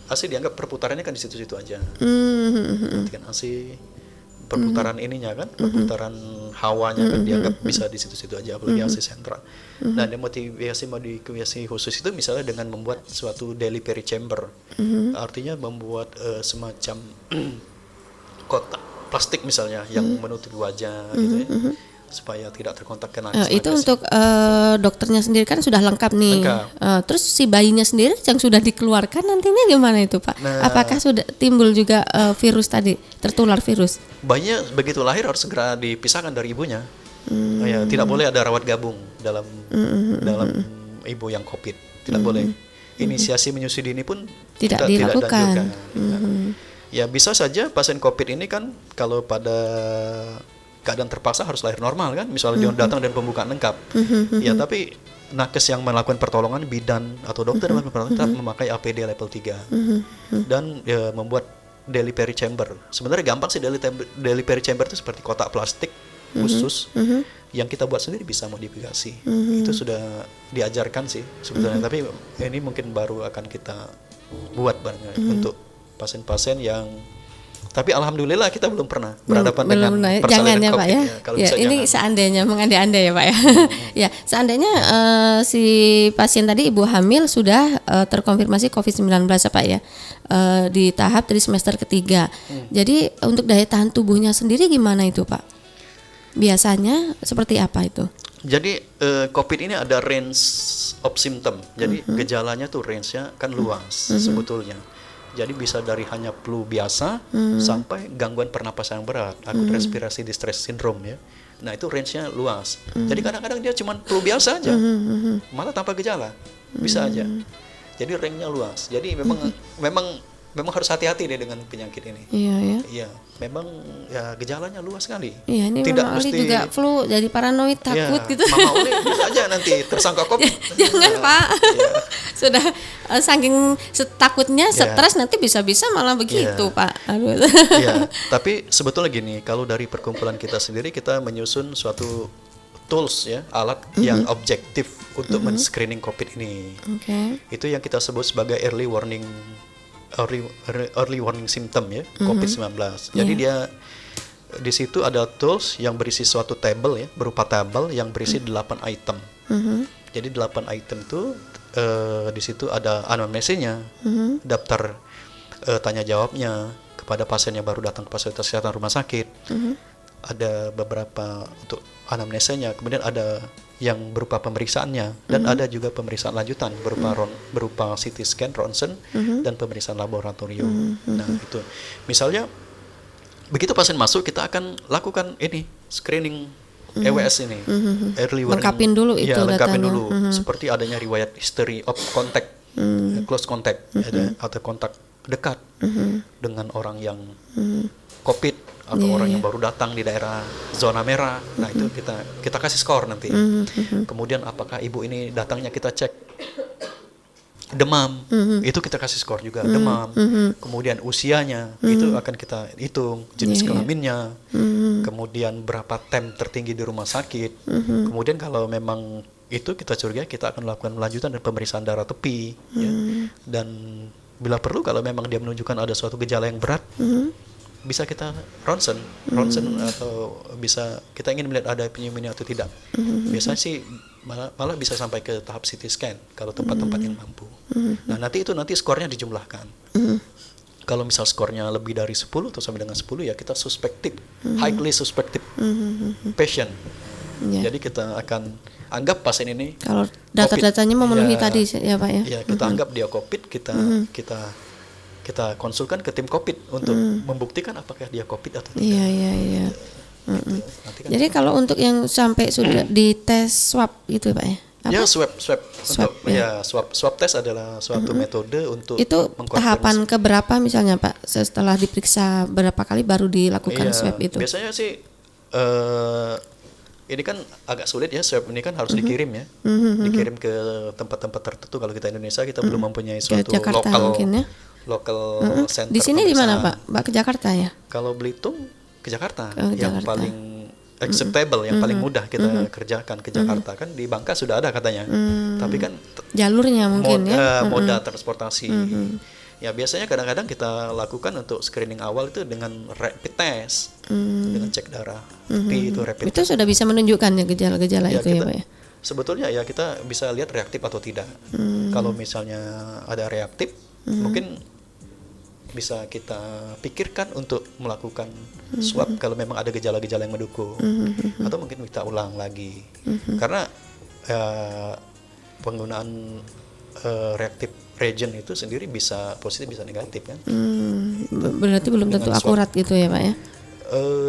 AC dianggap perputarannya kan di situ-situ aja. Matikan AC, perputaran ininya kan, perputaran hawanya kan dianggap bisa di situ-situ aja, apalagi AC sentral. Nah, modifikasi khusus itu misalnya dengan membuat suatu delivery chamber, artinya membuat semacam kotak plastik misalnya yang menutupi wajah gitu ya, supaya tidak terkontak kena. Itu untuk dokternya sendiri kan sudah lengkap nih. Lengkap. Terus si bayinya sendiri yang sudah dikeluarkan nantinya gimana itu Pak? Nah, apakah sudah timbul juga virus tadi, tertular virus? Bayinya begitu lahir harus segera dipisahkan dari ibunya. Ya, tidak boleh ada rawat gabung dalam ibu yang COVID. Tidak boleh. Inisiasi menyusui dini pun Tidak dilakukan. Ya bisa saja pasien COVID ini kan kalau pada keadaan terpaksa harus lahir normal kan, misalnya dia datang dan pembukaan lengkap. Ya tapi nakes yang melakukan pertolongan, bidan atau dokter yang melakukan pertolongan tetap memakai APD level 3 dan membuat delivery chamber. Sebenarnya gampang sih, delivery chamber itu seperti kotak plastik khusus yang kita buat sendiri, bisa modifikasi. Itu sudah diajarkan sih sebetulnya, tapi ini mungkin baru akan kita buat barangkali untuk pasien-pasien yang, tapi alhamdulillah kita belum pernah berhadapan dengan persalinan ya, COVID. Pak ya. Kalau Ya, bisa ini jangan. seandainya mengandai-andai ya Pak ya. Ya, seandainya si pasien tadi ibu hamil sudah terkonfirmasi COVID-19 ya Pak ya. Di tahap dari semester ketiga. Jadi untuk daya tahan tubuhnya sendiri gimana itu Pak? Biasanya seperti apa itu? Jadi COVID ini ada range of symptom. Jadi gejalanya tuh range-nya kan luas sebetulnya. Jadi bisa dari hanya flu biasa sampai gangguan pernapasan yang berat, akut respirasi distress syndrome ya. Nah itu range-nya luas. Jadi kadang-kadang dia cuma flu biasa aja, malah tanpa gejala, bisa aja. Jadi range-nya luas. Jadi memang harus hati-hati deh dengan penyakit ini. Iya ya. Iya, memang ya gejalanya luas sekali. Iya, ini Tidak Mama Oli mesti juga flu, jadi paranoid, takut ya, gitu. Mama Oli bisa aja nanti tersangka COVID. Jangan Pak. Ya. Sudah saking takutnya, Ya. stres nanti bisa-bisa malah begitu Ya. Pak. Aduh. Iya, tapi sebetulnya gini, kalau dari perkumpulan kita sendiri kita menyusun suatu tools ya, alat yang objektif untuk men-screening COVID ini. Oke. Itu yang kita sebut sebagai early warning symptom ya, COVID-19. Jadi dia di situ ada tools yang berisi suatu tabel ya, berupa tabel yang berisi 8 item. Jadi 8 item itu di situ ada anamnesenya, daftar tanya jawabnya kepada pasien yang baru datang ke fasilitas kesehatan rumah sakit. Ada beberapa untuk anamnesenya, kemudian ada yang berupa pemeriksaannya, dan ada juga pemeriksaan lanjutan berupa CT scan, ronsen, dan pemeriksaan laboratorium. Nah itu, misalnya begitu pasien masuk kita akan lakukan ini screening EWS ini, early warning. Lengkapin dulu itu ya, lengkapin datanya. dulu, seperti adanya riwayat history of contact close contact atau kontak dekat dengan orang yang COVID atau orang yang baru datang di daerah zona merah. Nah, itu kita kasih skor nanti. Kemudian apakah ibu ini datangnya kita cek demam, itu kita kasih skor juga demam. Kemudian usianya itu akan kita hitung, jenis kelaminnya. Kemudian berapa tem tertinggi di rumah sakit. Kemudian kalau memang itu kita curiga, kita akan melakukan lanjutan dan pemeriksaan darah tepi. Ya. Dan bila perlu kalau memang dia menunjukkan ada suatu gejala yang berat, bisa kita ronsen atau bisa kita ingin melihat ada pneumonia atau tidak. Biasanya sih malah bisa sampai ke tahap CT scan kalau tempat-tempat yang mampu. Nah, nanti skornya dijumlahkan. Kalau misal skornya lebih dari 10 atau sampai dengan 10, ya kita suspected, highly suspected patient. Jadi kita akan anggap pasien ini kalau data-datanya memenuhi tadi ya Pak ya. Ya, kita anggap dia COVID, kita konsulkan ke tim COVID untuk membuktikan apakah dia COVID atau tidak. Iya. Jadi kalau untuk yang sampai sudah di tes swab gitu Pak ya? Apa? Ya, swab untuk ya. swab test adalah suatu metode untuk itu tahapan keberapa misalnya Pak, setelah diperiksa berapa kali baru dilakukan swab itu? Biasanya sih ini kan agak sulit ya, swab ini kan harus dikirim ya, dikirim ke tempat-tempat tertentu. Kalau kita Indonesia kita belum mempunyai suatu Jakarta mungkin ya. Local center. Di sini di mana Pak? Ke Jakarta ya? Kalau Belitung ke Jakarta, yang paling acceptable, yang paling mudah kita kerjakan ke Jakarta. Kan di Bangka sudah ada katanya, tapi kan jalurnya mungkin moda transportasi. Ya biasanya kadang-kadang kita lakukan untuk screening awal itu dengan rapid test, dengan cek darah. Itu rapid itu test. sudah bisa menunjukkan ya gejala-gejala itu ya Pak ya? Sebetulnya ya kita bisa lihat reaktif atau tidak. Kalau misalnya ada reaktif, mungkin bisa kita pikirkan untuk melakukan swab kalau memang ada gejala-gejala yang mendukung, atau mungkin kita ulang lagi, karena penggunaan reaktif reagent itu sendiri bisa positif bisa negatif kan. Berarti belum tentu akurat gitu ya Pak ya?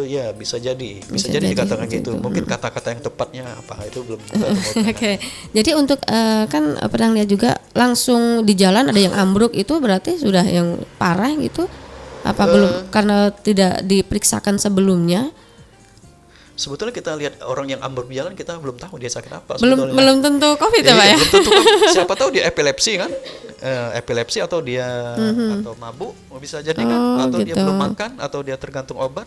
Ya bisa jadi dikatakan gitu. Mungkin kata-kata yang tepatnya apa itu belum kita temukan. Oke. Jadi untuk kan pernah lihat juga langsung di jalan ada yang ambruk, itu berarti sudah yang parah gitu? Apa belum karena tidak diperiksakan sebelumnya? Sebetulnya kita lihat orang yang ambruk di jalan, kita belum tahu dia sakit apa. Belum tentu COVID ya Pak ya? Belum tentu COVID. Siapa tahu dia epilepsi kan? Epilepsi atau dia atau mabuk bisa jadi kan, atau dia belum makan, atau dia tergantung obat,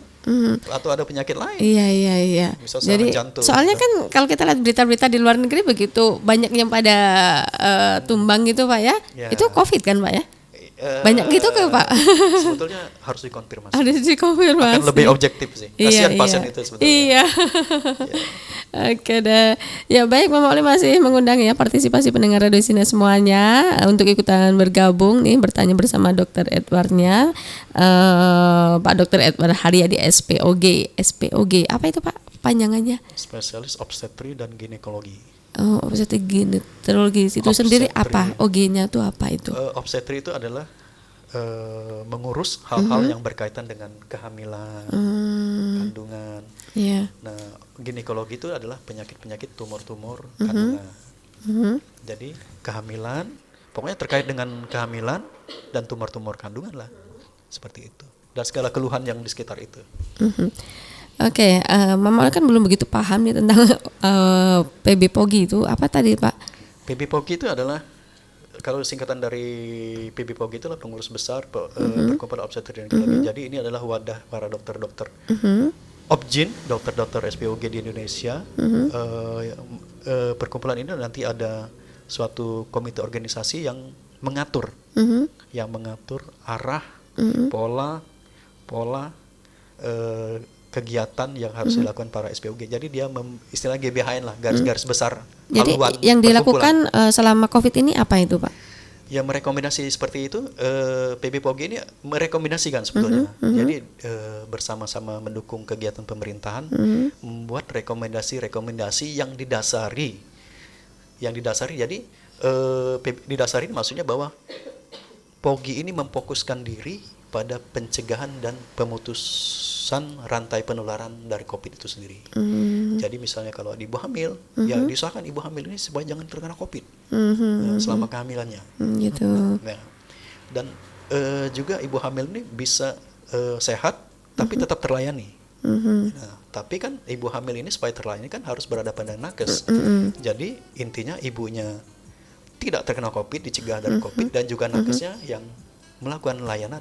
atau ada penyakit lain. Iya. Bisa serangan jantung. Soalnya kan kalau kita lihat berita-berita di luar negeri begitu banyak yang pada tumbang gitu Pak ya, itu COVID kan Pak ya? Banyak gitu ke Pak? Sebetulnya harus dikonfirmasi. Harus dikonfirmasi. Akan lebih objektif sih. Kasihan pasien itu sebetulnya. Iya. Oke deh. Ya baik, Mama Oli masih mengundang ya partisipasi pendengar radio sini semuanya untuk ikutan bergabung nih, bertanya bersama Dr. Edwardnya, Pak Dr. Edward Haryadi SPOG. SPOG apa itu Pak panjangannya? Spesialis obstetri dan ginekologi. Oh, obstetri ginekologi itu sendiri apa? OG-nya tuh apa itu? Obstetri itu adalah mengurus hal-hal yang berkaitan dengan kehamilan, kandungan. Yeah. Nah, ginekologi itu adalah penyakit-penyakit tumor-tumor kandungan. Jadi kehamilan, pokoknya terkait dengan kehamilan dan tumor-tumor kandungan lah, seperti itu. Dan segala keluhan yang di sekitar itu. Oke, Mama kan belum begitu paham nih tentang PB-POGI itu apa tadi Pak? PB-POGI itu adalah, kalau singkatan dari PB-POGI itu adalah pengurus besar perkumpulan obstetri dan ginekologi. Jadi ini adalah wadah para dokter-dokter Obgyn, dokter-dokter SPOG di Indonesia. Perkumpulan ini nanti ada suatu komite organisasi yang mengatur, arah, pola kegiatan yang harus dilakukan para SPOG. Jadi dia istilah GBHN lah, garis-garis besar. Jadi yang dilakukan selama COVID ini apa itu Pak? Ya merekomendasi seperti itu. PB-POG ini merekomendasikan sebetulnya. Jadi bersama-sama mendukung kegiatan pemerintahan, membuat rekomendasi-rekomendasi yang didasari. Jadi didasari maksudnya bahwa POGI ini memfokuskan diri pada pencegahan dan pemutusan rantai penularan dari COVID itu sendiri. Jadi misalnya kalau ibu hamil, ya diusahakan ibu hamil ini supaya jangan terkena COVID selama kehamilannya. Gitu. Nah, dan juga ibu hamil ini bisa sehat tapi tetap terlayani. Nah, tapi kan ibu hamil ini supaya terlayani kan harus berhadapan dengan nakes. Jadi intinya ibunya tidak terkena COVID, dicegah dari COVID, dan juga nakesnya yang melakukan layanan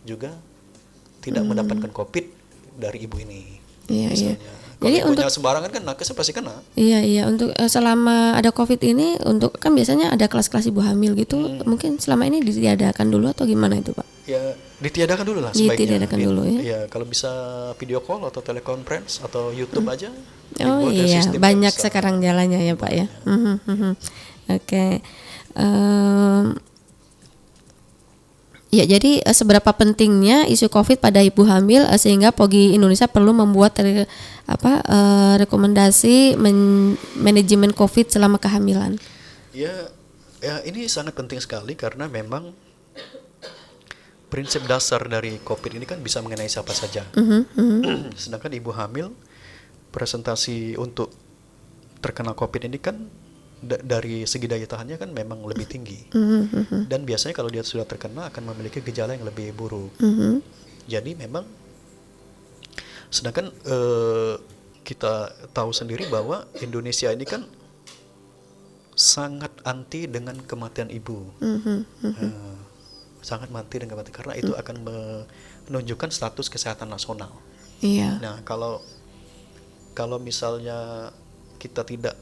juga tidak mendapatkan COVID dari ibu ini. Iya, iya. Kalau Jadi ibunya sembarangan kan nakesnya pasti kena. Iya, iya, untuk selama ada COVID ini, untuk kan biasanya ada kelas-kelas ibu hamil gitu, mungkin selama ini ditiadakan dulu atau gimana itu, Pak? Ya ditiadakan dulu lah sebaiknya. Ditiadakan dulu ya. Ya kalau bisa video call atau teleconference atau YouTube aja. Oh dibuat dari iya, sistem banyak yang bisa. sekarang jalannya ya Pak ya. Oke. Ya, jadi seberapa pentingnya isu COVID pada ibu hamil sehingga POGI Indonesia perlu membuat rekomendasi manajemen COVID selama kehamilan. Ya ini sangat penting sekali karena memang prinsip dasar dari COVID ini kan bisa mengenai siapa saja. Sedangkan ibu hamil presentasi untuk terkena COVID ini kan dari segi daya tahannya kan memang lebih tinggi. Dan biasanya kalau dia sudah terkena akan memiliki gejala yang lebih buruk. Jadi memang sedangkan kita tahu sendiri bahwa Indonesia ini kan sangat anti dengan kematian ibu. Sangat anti dengan kematian karena itu akan menunjukkan status kesehatan nasional. Iya. Nah, kalau misalnya kita tidak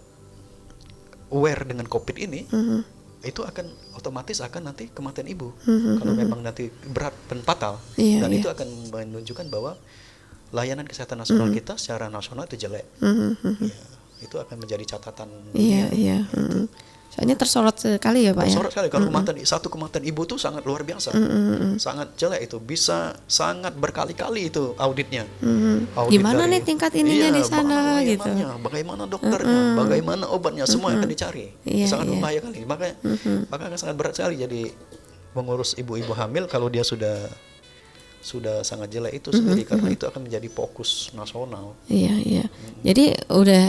aware dengan COVID ini, itu akan otomatis akan nanti kematian ibu. Kalau memang nanti berat dan fatal, dan itu akan menunjukkan bahwa layanan kesehatan nasional kita secara nasional itu jelek. Ya, itu akan menjadi catatan. Iya. Soalnya tersorot sekali ya Pak tersorot ya. sekali kalau kematian ibu itu sangat luar biasa, sangat jelek itu, bisa sangat berkali-kali itu auditnya. Audit Gimana nih tingkat ininya di sana gitu. Bagaimana dokternya, bagaimana obatnya, semua akan dicari. Iya, Sangat iya. berbahaya kali. Maka akan sangat berat sekali jadi mengurus ibu-ibu hamil kalau dia sudah sangat jelek itu sendiri, karena itu akan menjadi fokus nasional. Iya. Jadi udah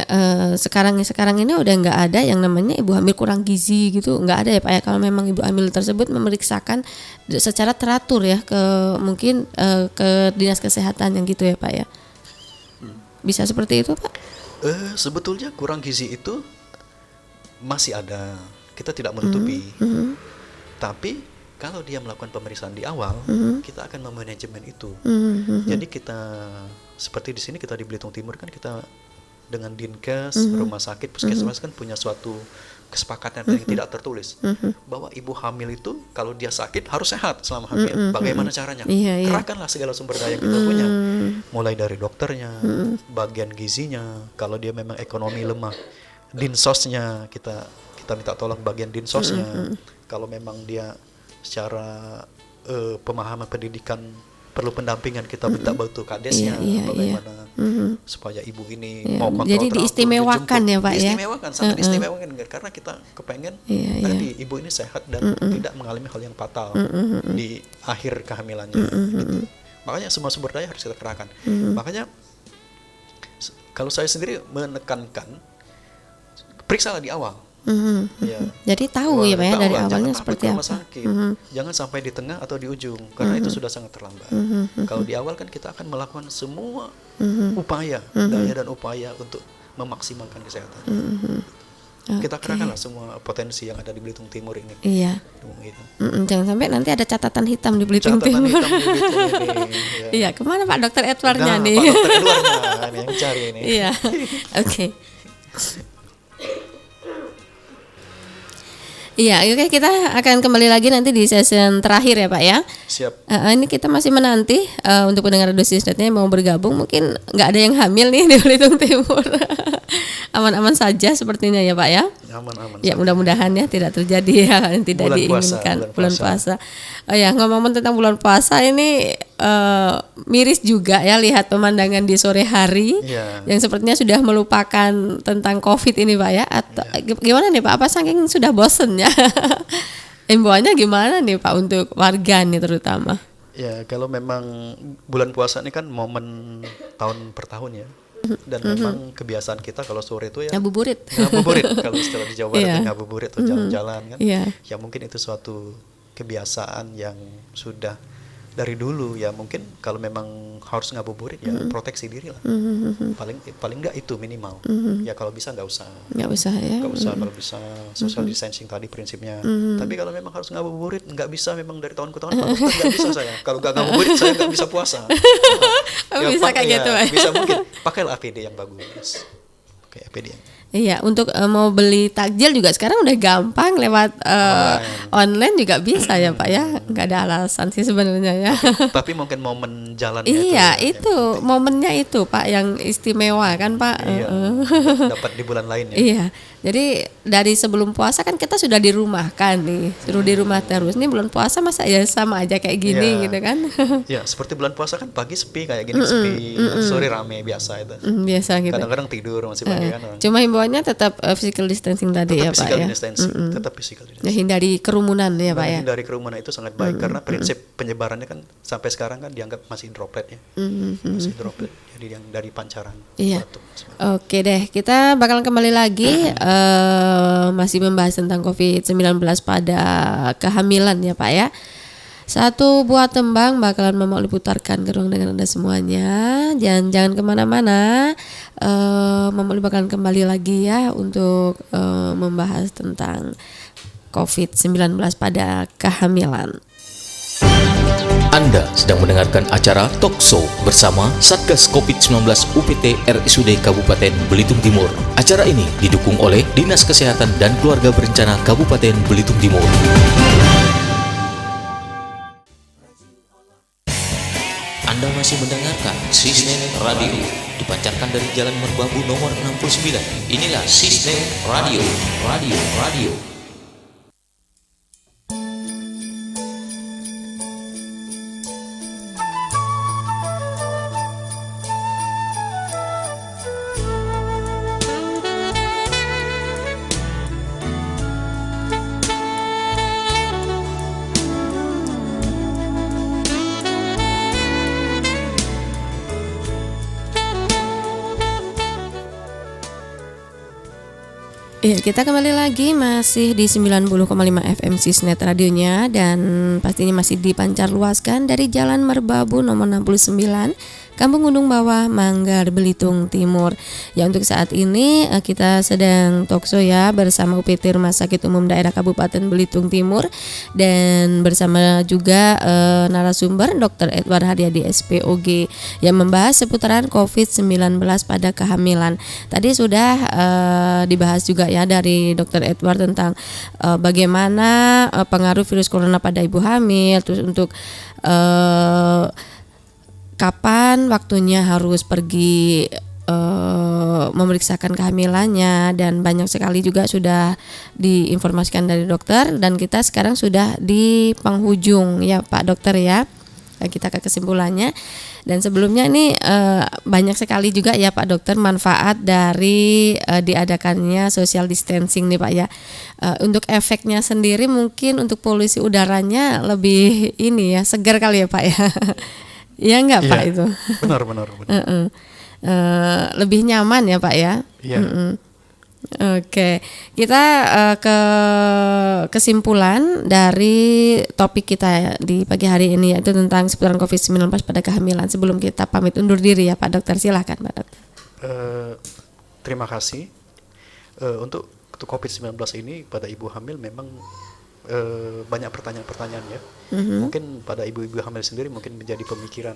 sekarang ini udah nggak ada yang namanya ibu hamil kurang gizi gitu, nggak ada ya Pak ya. Kalau memang ibu hamil tersebut memeriksakan secara teratur ya mungkin ke dinas kesehatan yang gitu ya Pak ya. Bisa seperti itu Pak? Sebetulnya kurang gizi itu masih ada, kita tidak menutupi. Tapi kalau dia melakukan pemeriksaan di awal, kita akan memanajemen itu. Jadi kita seperti di sini kita di Belitung Timur kan kita dengan Dinkes, rumah sakit, puskesmas kan punya suatu kesepakatan yang tidak tertulis bahwa ibu hamil itu kalau dia sakit harus sehat selama hamil. Bagaimana caranya? Iya. Kerahkanlah segala sumber daya yang kita punya, mulai dari dokternya, bagian gizinya. Kalau dia memang ekonomi lemah, dinsosnya kita minta tolong bagian dinsosnya. Kalau memang dia secara pemahaman pendidikan perlu pendampingan, kita minta bantu kadesnya, bagaimana supaya ibu ini mau kontrol jadi teratur, diistimewakan dijemput. ya Pak ya. Diistimewakan, sangat diistimewakan karena kita kepengen tadi ibu ini sehat dan tidak mengalami hal yang fatal di akhir kehamilannya. Gitu. Makanya semua sumber daya harus kita kerahkan. Makanya kalau saya sendiri menekankan periksalah di awal. Ya. Jadi tahu ya Pak ya dari Jangan awalnya takut seperti ke rumah apa. sakit. Jangan sampai di tengah atau di ujung, karena itu sudah sangat terlambat. Kalau di awal kan kita akan melakukan semua upaya, daya dan upaya untuk memaksimalkan kesehatan. Kita kerahkanlah semua potensi yang ada di Belitung Timur ini. Iya. Gitu. Jangan sampai nanti ada catatan hitam di Belitung Catatan Timur. hitam di Belitung ini. Iya, kemana Pak Dokter Edwardnya Nah, nih? Pak Dokter Edwardnya yang cari ini. Iya. Oke. Iya, oke, kita akan kembali lagi nanti di session terakhir ya Pak ya. Siap. Ini kita masih menanti untuk pendengar dosisnetnya yang mau bergabung, mungkin nggak ada yang hamil nih di Belitung Timur. Aman-aman saja sepertinya ya Pak ya. Aman-aman. Ya mudah-mudahan ya tidak terjadi hal yang tidak Bulan diinginkan. bulan Puasa. Oh ya, ngomong tentang bulan puasa ini miris juga ya lihat pemandangan di sore hari yang sepertinya sudah melupakan tentang COVID ini Pak ya. Atau gimana nih Pak? Apa saking sudah bosen ya? Imbauannya gimana nih Pak untuk warga nih terutama? Ya, kalau memang bulan puasa ini kan momen tahun per tahun ya. Dan memang kebiasaan kita kalau sore itu ya Ngabuburit. ngabuburit. Kalau istilah di Jawa Barat Iya. ya ngabuburit atau jalan-jalan kan. Iya. Ya mungkin itu suatu kebiasaan yang sudah dari dulu ya, mungkin kalau memang harus ngabuburit ya proteksi diri lah. Paling enggak itu minimal. Ya kalau bisa nggak usah. Nggak usah ya. Nggak usah, kalau bisa social distancing tadi prinsipnya. Tapi kalau memang harus ngabuburit, nggak bisa memang dari tahun ke tahun. Kalau Ustaz nggak bisa saya. Kalau nggak ngabuburit saya nggak bisa puasa. Bisa kayak gitu, Pak. Bisa mungkin pakailah APD yang bagus. Oke, APD yang Iya, untuk mau beli takjil juga sekarang udah gampang lewat online juga bisa ya Pak ya, nggak ada alasan sih sebenarnya ya. tapi mungkin momen jalannya Iya, yang itu momennya itu Pak yang istimewa kan Pak. iya, dapat di bulan lain ya. Iya, jadi dari sebelum puasa kan kita sudah dirumahkan nih, suruh di rumah terus. Nih bulan puasa masa ya sama aja kayak gini Iya. gitu kan? Ya, seperti bulan puasa kan pagi sepi kayak gini sepi, sore rame biasa itu. Biasa gitu. Kadang-kadang tidur masih pagi kan. Cuma himbauannya tetap physical distancing tadi ya Pak physical ya. distancing, tetap physical distancing. Ya, hindari kerumunan ya Pak ya. Menghindari kerumunan itu sangat baik karena prinsip penyebarannya kan sampai sekarang kan dianggap masih droplet ya. Masih droplet. Jadi yang dari pancaran Iya. batuk. Oke deh, kita bakal kembali lagi masih membahas tentang COVID-19 pada kehamilan ya Pak ya. Satu buah tembang bakalan Mama diputarkan ke ruang dengan Anda semuanya. Jangan kemana-mana. Mama bakalan kembali lagi ya untuk membahas tentang COVID-19 pada kehamilan. Anda sedang mendengarkan acara Talkshow bersama Satgas COVID-19 UPT RSUD Kabupaten Belitung Timur. Acara ini didukung oleh Dinas Kesehatan dan Keluarga Berencana Kabupaten Belitung Timur. Anda masih mendengarkan Sisnet Radio, dipancarkan dari Jalan Merbabu nomor 69. Inilah Sisnet Radio, Radio. Iya, kita kembali lagi masih di 90,5 FM Sisnet radionya dan pastinya masih dipancar luaskan dari Jalan Merbabu nomor 69, Kampung Gunung Bawah, Manggar, Belitung Timur. Ya, untuk saat ini kita sedang talkshow ya bersama UPT Rumah Sakit Umum Daerah Kabupaten Belitung Timur dan bersama juga narasumber Dr. Edward Haryadi SPOG yang membahas seputaran COVID-19 pada kehamilan. Tadi sudah dibahas juga ya dari Dr. Edward tentang bagaimana pengaruh virus corona pada ibu hamil, terus untuk kapan waktunya harus pergi memeriksakan kehamilannya, dan banyak sekali juga sudah diinformasikan dari dokter, dan kita sekarang sudah di penghujung ya Pak Dokter ya. Kita ke kesimpulannya, dan sebelumnya ini banyak sekali juga ya Pak Dokter manfaat dari diadakannya social distancing nih Pak ya. Untuk efeknya sendiri mungkin untuk polusi udaranya lebih ini ya, segar kali ya Pak ya. Iya enggak Pak itu? Benar. Lebih nyaman ya Pak ya. Iya. Oke, kita ke kesimpulan dari topik kita di pagi hari ini, yaitu tentang seputaran COVID-19 pada kehamilan. Sebelum kita pamit undur diri ya Pak Dokter, silahkan Pak Dokter. Terima kasih. Untuk COVID-19 ini pada ibu hamil memang banyak pertanyaan-pertanyaan ya. Mungkin pada ibu-ibu hamil sendiri mungkin menjadi pemikiran,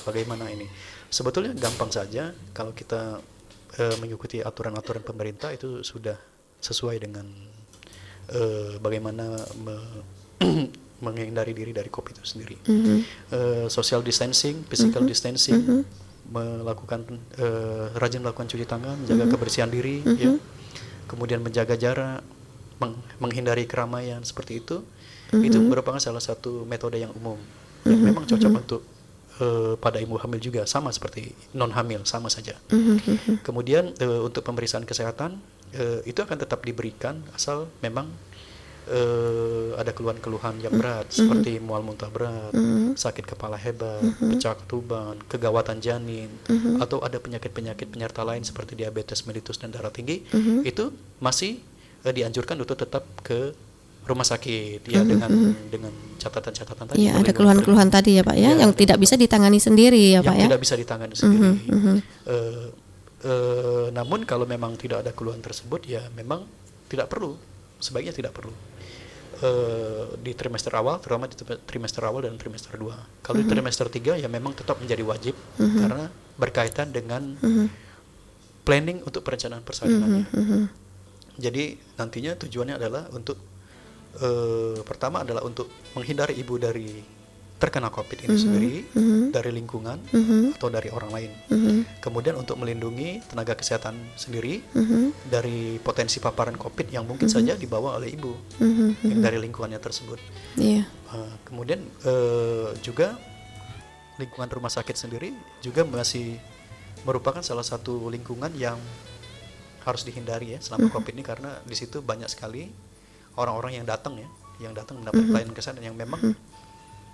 bagaimana ini. Sebetulnya gampang saja kalau kita mengikuti aturan-aturan pemerintah, itu sudah sesuai dengan bagaimana menghindari diri dari COVID itu sendiri. Social distancing, physical distancing, melakukan rajin melakukan cuci tangan, menjaga kebersihan diri, ya. Kemudian menjaga jarak, menghindari keramaian seperti itu merupakan salah satu metode yang umum yang memang cocok untuk pada ibu hamil juga, sama seperti non hamil, sama saja. Kemudian untuk pemeriksaan kesehatan itu akan tetap diberikan asal memang ada keluhan-keluhan yang berat seperti mual muntah berat, sakit kepala hebat, pecah ketuban, kegawatan janin, atau ada penyakit-penyakit penyerta lain seperti diabetes mellitus dan darah tinggi, itu masih dianjurkan untuk tetap ke rumah sakit ya, dengan catatan-catatan tadi. Iya, ada keluhan-keluhan tadi ya Pak ya, yang tidak bisa ditangani sendiri ya Pak ya. Yang tidak bisa ditangani sendiri. Namun kalau memang tidak ada keluhan tersebut ya memang tidak perlu, sebaiknya tidak perlu. Di trimester awal, terutama di trimester awal dan trimester 2. Kalau di trimester 3 ya memang tetap menjadi wajib karena berkaitan dengan planning untuk perencanaan persalinannya. Jadi nantinya tujuannya adalah untuk pertama adalah untuk menghindari ibu dari terkena COVID ini sendiri, dari lingkungan atau dari orang lain. Kemudian untuk melindungi tenaga kesehatan sendiri dari potensi paparan COVID yang mungkin saja dibawa oleh ibu yang dari lingkungannya tersebut. Kemudian juga lingkungan rumah sakit sendiri juga masih merupakan salah satu lingkungan yang harus dihindari ya selama COVID ini, karena di situ banyak sekali orang-orang yang datang mendapat pelayanan kesehatan yang memang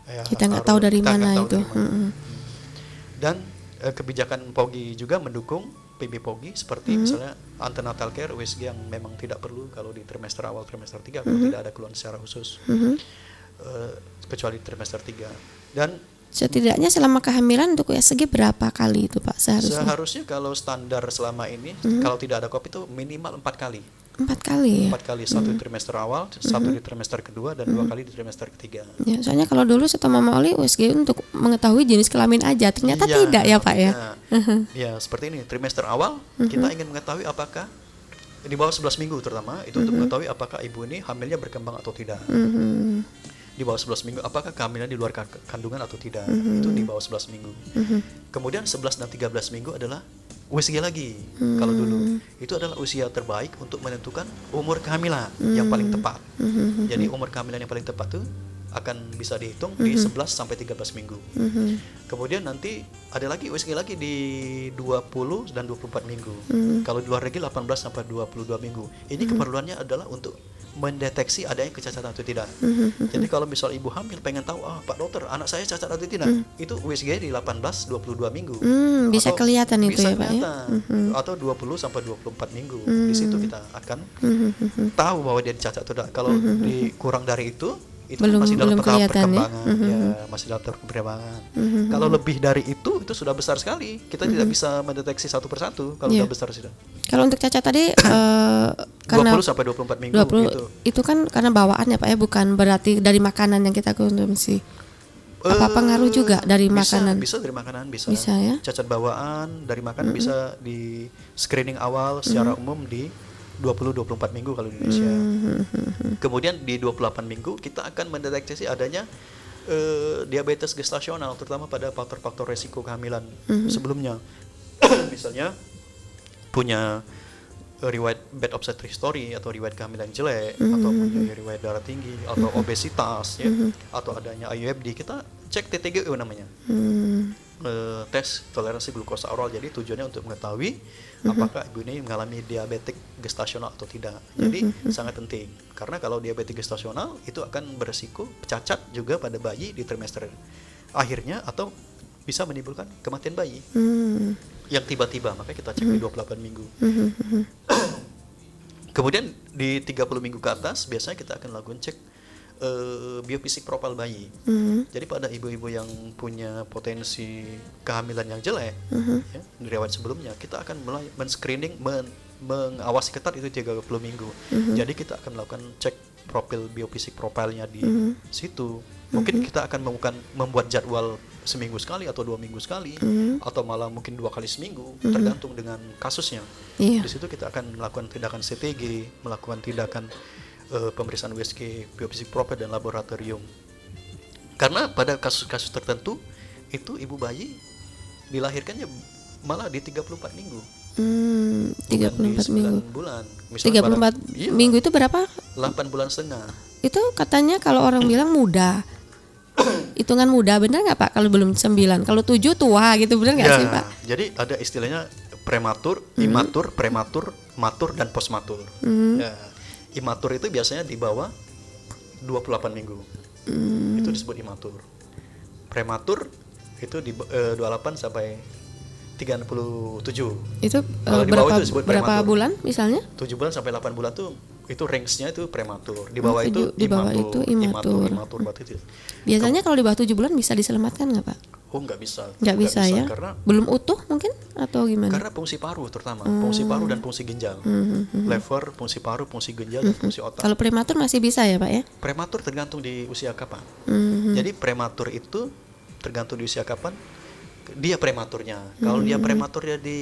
kita nggak tahu dari mana itu. Dan kebijakan POGI juga mendukung PB POGI seperti misalnya antenatal care USG yang memang tidak perlu kalau di trimester awal trimester 3 kalau tidak ada keluhan secara khusus, kecuali trimester 3. Dan setidaknya selama kehamilan untuk USG berapa kali itu Pak seharusnya? Seharusnya kalau standar selama ini kalau tidak ada COVID itu minimal 4 kali. 4 kali ya? 4 kali, satu di trimester awal, satu di trimester kedua, dan 2 kali di trimester ketiga. Ya, soalnya kalau dulu setahu Mama Oli USG untuk mengetahui jenis kelamin aja, ternyata tidak ya Pak ya? Ya seperti ini, trimester awal kita ingin mengetahui apakah di bawah 11 minggu terutama, itu untuk mengetahui apakah ibu ini hamilnya berkembang atau tidak. Di bawah 11 minggu, apakah kehamilan di luar kandungan atau tidak, itu di bawah 11 minggu. Kemudian 11 dan 13 minggu adalah USG lagi. Kalau dulu itu adalah usia terbaik untuk menentukan umur kehamilan yang paling tepat. Jadi umur kehamilan yang paling tepat itu akan bisa dihitung di 11 sampai 13 minggu. Kemudian nanti ada lagi USG lagi di 20 dan 24 minggu. Kalau di luar negeri 18 sampai 22 minggu. Ini keperluannya adalah untuk mendeteksi adanya kecacatan atau tidak. Jadi kalau misal ibu hamil pengen tahu, Pak dokter, anak saya cacat atau tidak, itu USG di 18-22 minggu. Bisa kelihatan itu bisa ya Pak ya. Atau 20 sampai 24 minggu. Di situ kita akan tahu bahwa dia cacat atau tidak. Kalau kurang dari itu masih dalam tahap perkembangan, masih dalam tahap perkembangan. Kalau lebih dari itu sudah besar sekali. Kita tidak bisa mendeteksi satu persatu kalau sudah besar sudah. Kalau untuk cacat tadi 20 sampai 24 minggu 20, gitu. Itu kan karena bawaan ya Pak ya, bukan berarti dari makanan yang kita konsumsi. Apa pengaruh juga dari makanan? Bisa dari makanan, bisa ya. Cacat bawaan dari makanan bisa di screening awal secara umum di 20-24 minggu kalau di Indonesia. Kemudian di 28 minggu kita akan mendeteksi adanya diabetes gestasional, terutama pada faktor-faktor resiko kehamilan sebelumnya. Misalnya punya riwayat bad obstetric history atau riwayat kehamilan jelek, atau punya riwayat darah tinggi atau obesitas ya, atau adanya IUFD, kita cek TTGO namanya. Tes toleransi glukosa oral. Jadi tujuannya untuk mengetahui apakah ibu ini mengalami diabetik gestasional atau tidak. Jadi sangat penting, karena kalau diabetik gestasional itu akan beresiko cacat juga pada bayi di trimester akhirnya, atau bisa menimbulkan kematian bayi yang tiba-tiba. Makanya kita cek di 28 minggu. Kemudian di 30 minggu ke atas biasanya kita akan lakukan cek biofisik profil bayi. Jadi pada ibu-ibu yang punya potensi kehamilan yang jelek, ya, dari riwayat sebelumnya, kita akan mulai men-screening, mengawasi ketat itu 30 minggu. Jadi kita akan melakukan cek profil biofisik profilnya di situ. Mungkin kita akan membuat jadwal seminggu sekali atau 2 minggu sekali, atau malah mungkin 2 kali seminggu, tergantung dengan kasusnya. Di situ kita akan melakukan tindakan CTG, melakukan tindakan pemeriksaan USG, biopsy profil, dan laboratorium. Karena pada kasus-kasus tertentu itu ibu bayi dilahirkannya malah di 34 minggu. 34 minggu. Bulan. 34 minggu itu berapa? 8 bulan setengah. Itu katanya kalau orang bilang muda. Hitungan muda, benar nggak Pak? Kalau belum 9, kalau 7 tua gitu, benar nggak sih Pak? Jadi ada istilahnya prematur, imatur, prematur, matur, dan postmatur. Ya, imatur itu biasanya di bawah 28 minggu. Itu disebut imatur. Prematur itu di 28 sampai 37. Itu Kalau di bawah berapa itu disebut berapa prematur. bulan misalnya? 7 bulan sampai 8 bulan tuh itu range-nya itu prematur. Di bawah itu di bawah itu imatur. imatur berarti itu. Biasanya kalau di bawah 7 bulan bisa diselamatkan nggak Pak? Oh, nggak bisa. Nggak bisa ya? Karena Belum utuh mungkin atau gimana? karena fungsi paru terutama, fungsi paru dan fungsi ginjal. Lever, fungsi paru, fungsi ginjal dan fungsi otak. Kalau prematur masih bisa ya Pak ya? Prematur tergantung di usia kapan. Mhm. Jadi prematur itu tergantung di usia kapan dia prematurnya. Kalau dia prematurnya di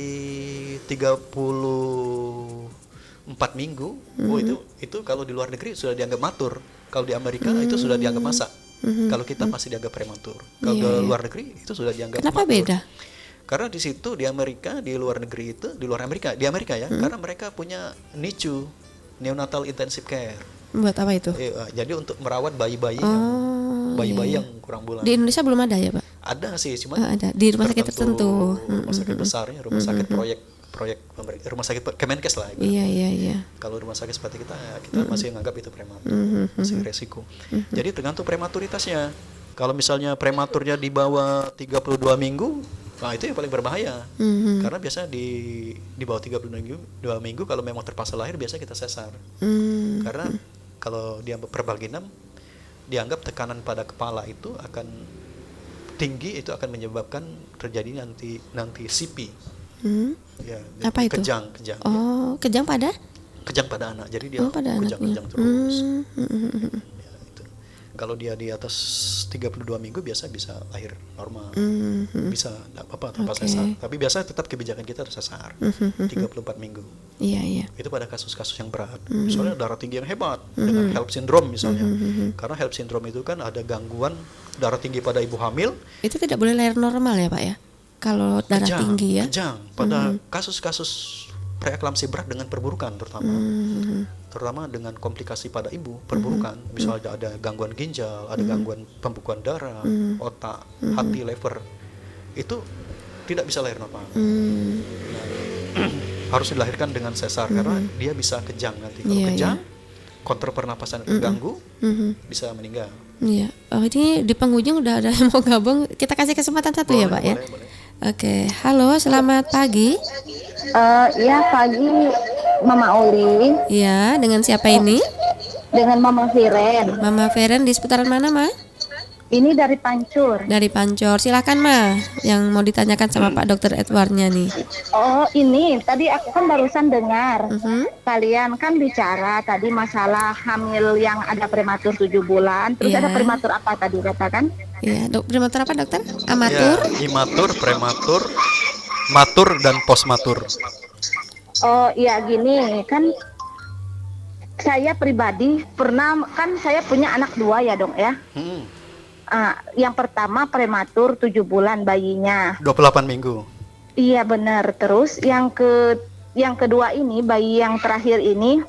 34 minggu, oh itu kalau di luar negeri sudah dianggap matur. Kalau di Amerika itu sudah dianggap masa. Kalau kita masih dianggap prematur. Kalau di luar negeri itu sudah dianggap Kenapa matur. beda? Karena di situ di Amerika, di luar negeri itu, di Amerika ya, karena mereka punya NICU, neonatal intensive care. Buat apa itu? Jadi untuk merawat bayi-bayi yang kurang bulan. Di Indonesia belum ada ya Pak? Ada sih, cuman Ada di rumah sakit tertentu. rumah sakit besarnya, rumah sakit proyek pemerintah, rumah sakit Kemenkes lah. Iya. Kalau rumah sakit seperti kita masih menganggap itu prematur, masih resiko. Jadi tergantung prematuritasnya. Kalau misalnya prematurnya di bawah 32 minggu, nah itu yang paling berbahaya. Karena biasa di bawah 32 minggu kalau memang terpaksa lahir biasa kita sesar. Karena kalau dia perbaginam dianggap tekanan pada kepala itu akan tinggi, itu akan menyebabkan terjadi nanti CP. Ya, Apa itu? Kejang. Oh, kejang pada? Kejang pada anak. Jadi dia pada kejang-kejang anaknya. terus. Ya, itu. Kalau dia di atas 32 minggu bisa lahir normal. Bisa enggak apa-apa tanpa sesar. Tapi biasa tetap kebijakan kita harus sesar. 34 minggu. Iya. Itu pada kasus-kasus yang berat. Misalnya darah tinggi yang hebat dengan HELLP syndrome misalnya. Karena HELLP syndrome itu kan ada gangguan darah tinggi pada ibu hamil. Itu tidak boleh lahir normal ya Pak ya? Kalau darah tinggi ya? Kejang pada kasus-kasus preeklamsi berat dengan perburukan terutama dengan komplikasi pada ibu, perburukan. Misalnya ada gangguan ginjal, ada gangguan pembekuan darah, otak, hati, lever. Itu tidak bisa lahir normal. Harus dilahirkan dengan sesar karena dia bisa kejang nanti. Kalau kejang, kontrol pernapasan terganggu, bisa meninggal. Iya. Oh, ini di penghujung udah ada yang mau gabung. Kita kasih kesempatan satu ya Pak ya. Boleh. Oke. Halo, selamat pagi. Iya pagi Mama Oli Iya, dengan siapa ini? dengan Mama Viren. Mama Feren di seputaran mana, Ma? Ini dari Pancur. Dari Pancor. Silakan, Ma. Yang mau ditanyakan sama Pak Dokter Edwardnya nih. Oh ini tadi aku kan barusan dengar kalian kan bicara tadi masalah hamil yang ada prematur 7 bulan. Terus Iya. ada prematur apa tadi katakan? Iya, prematur apa, Dokter? Amatur? Ya, imatur, prematur, matur dan postmatur. Oh iya gini kan saya pribadi pernah kan saya punya anak 2 ya dong ya. Yang pertama prematur 7 bulan bayinya. 28 minggu. Iya benar. Terus yang kedua ini bayi yang terakhir ini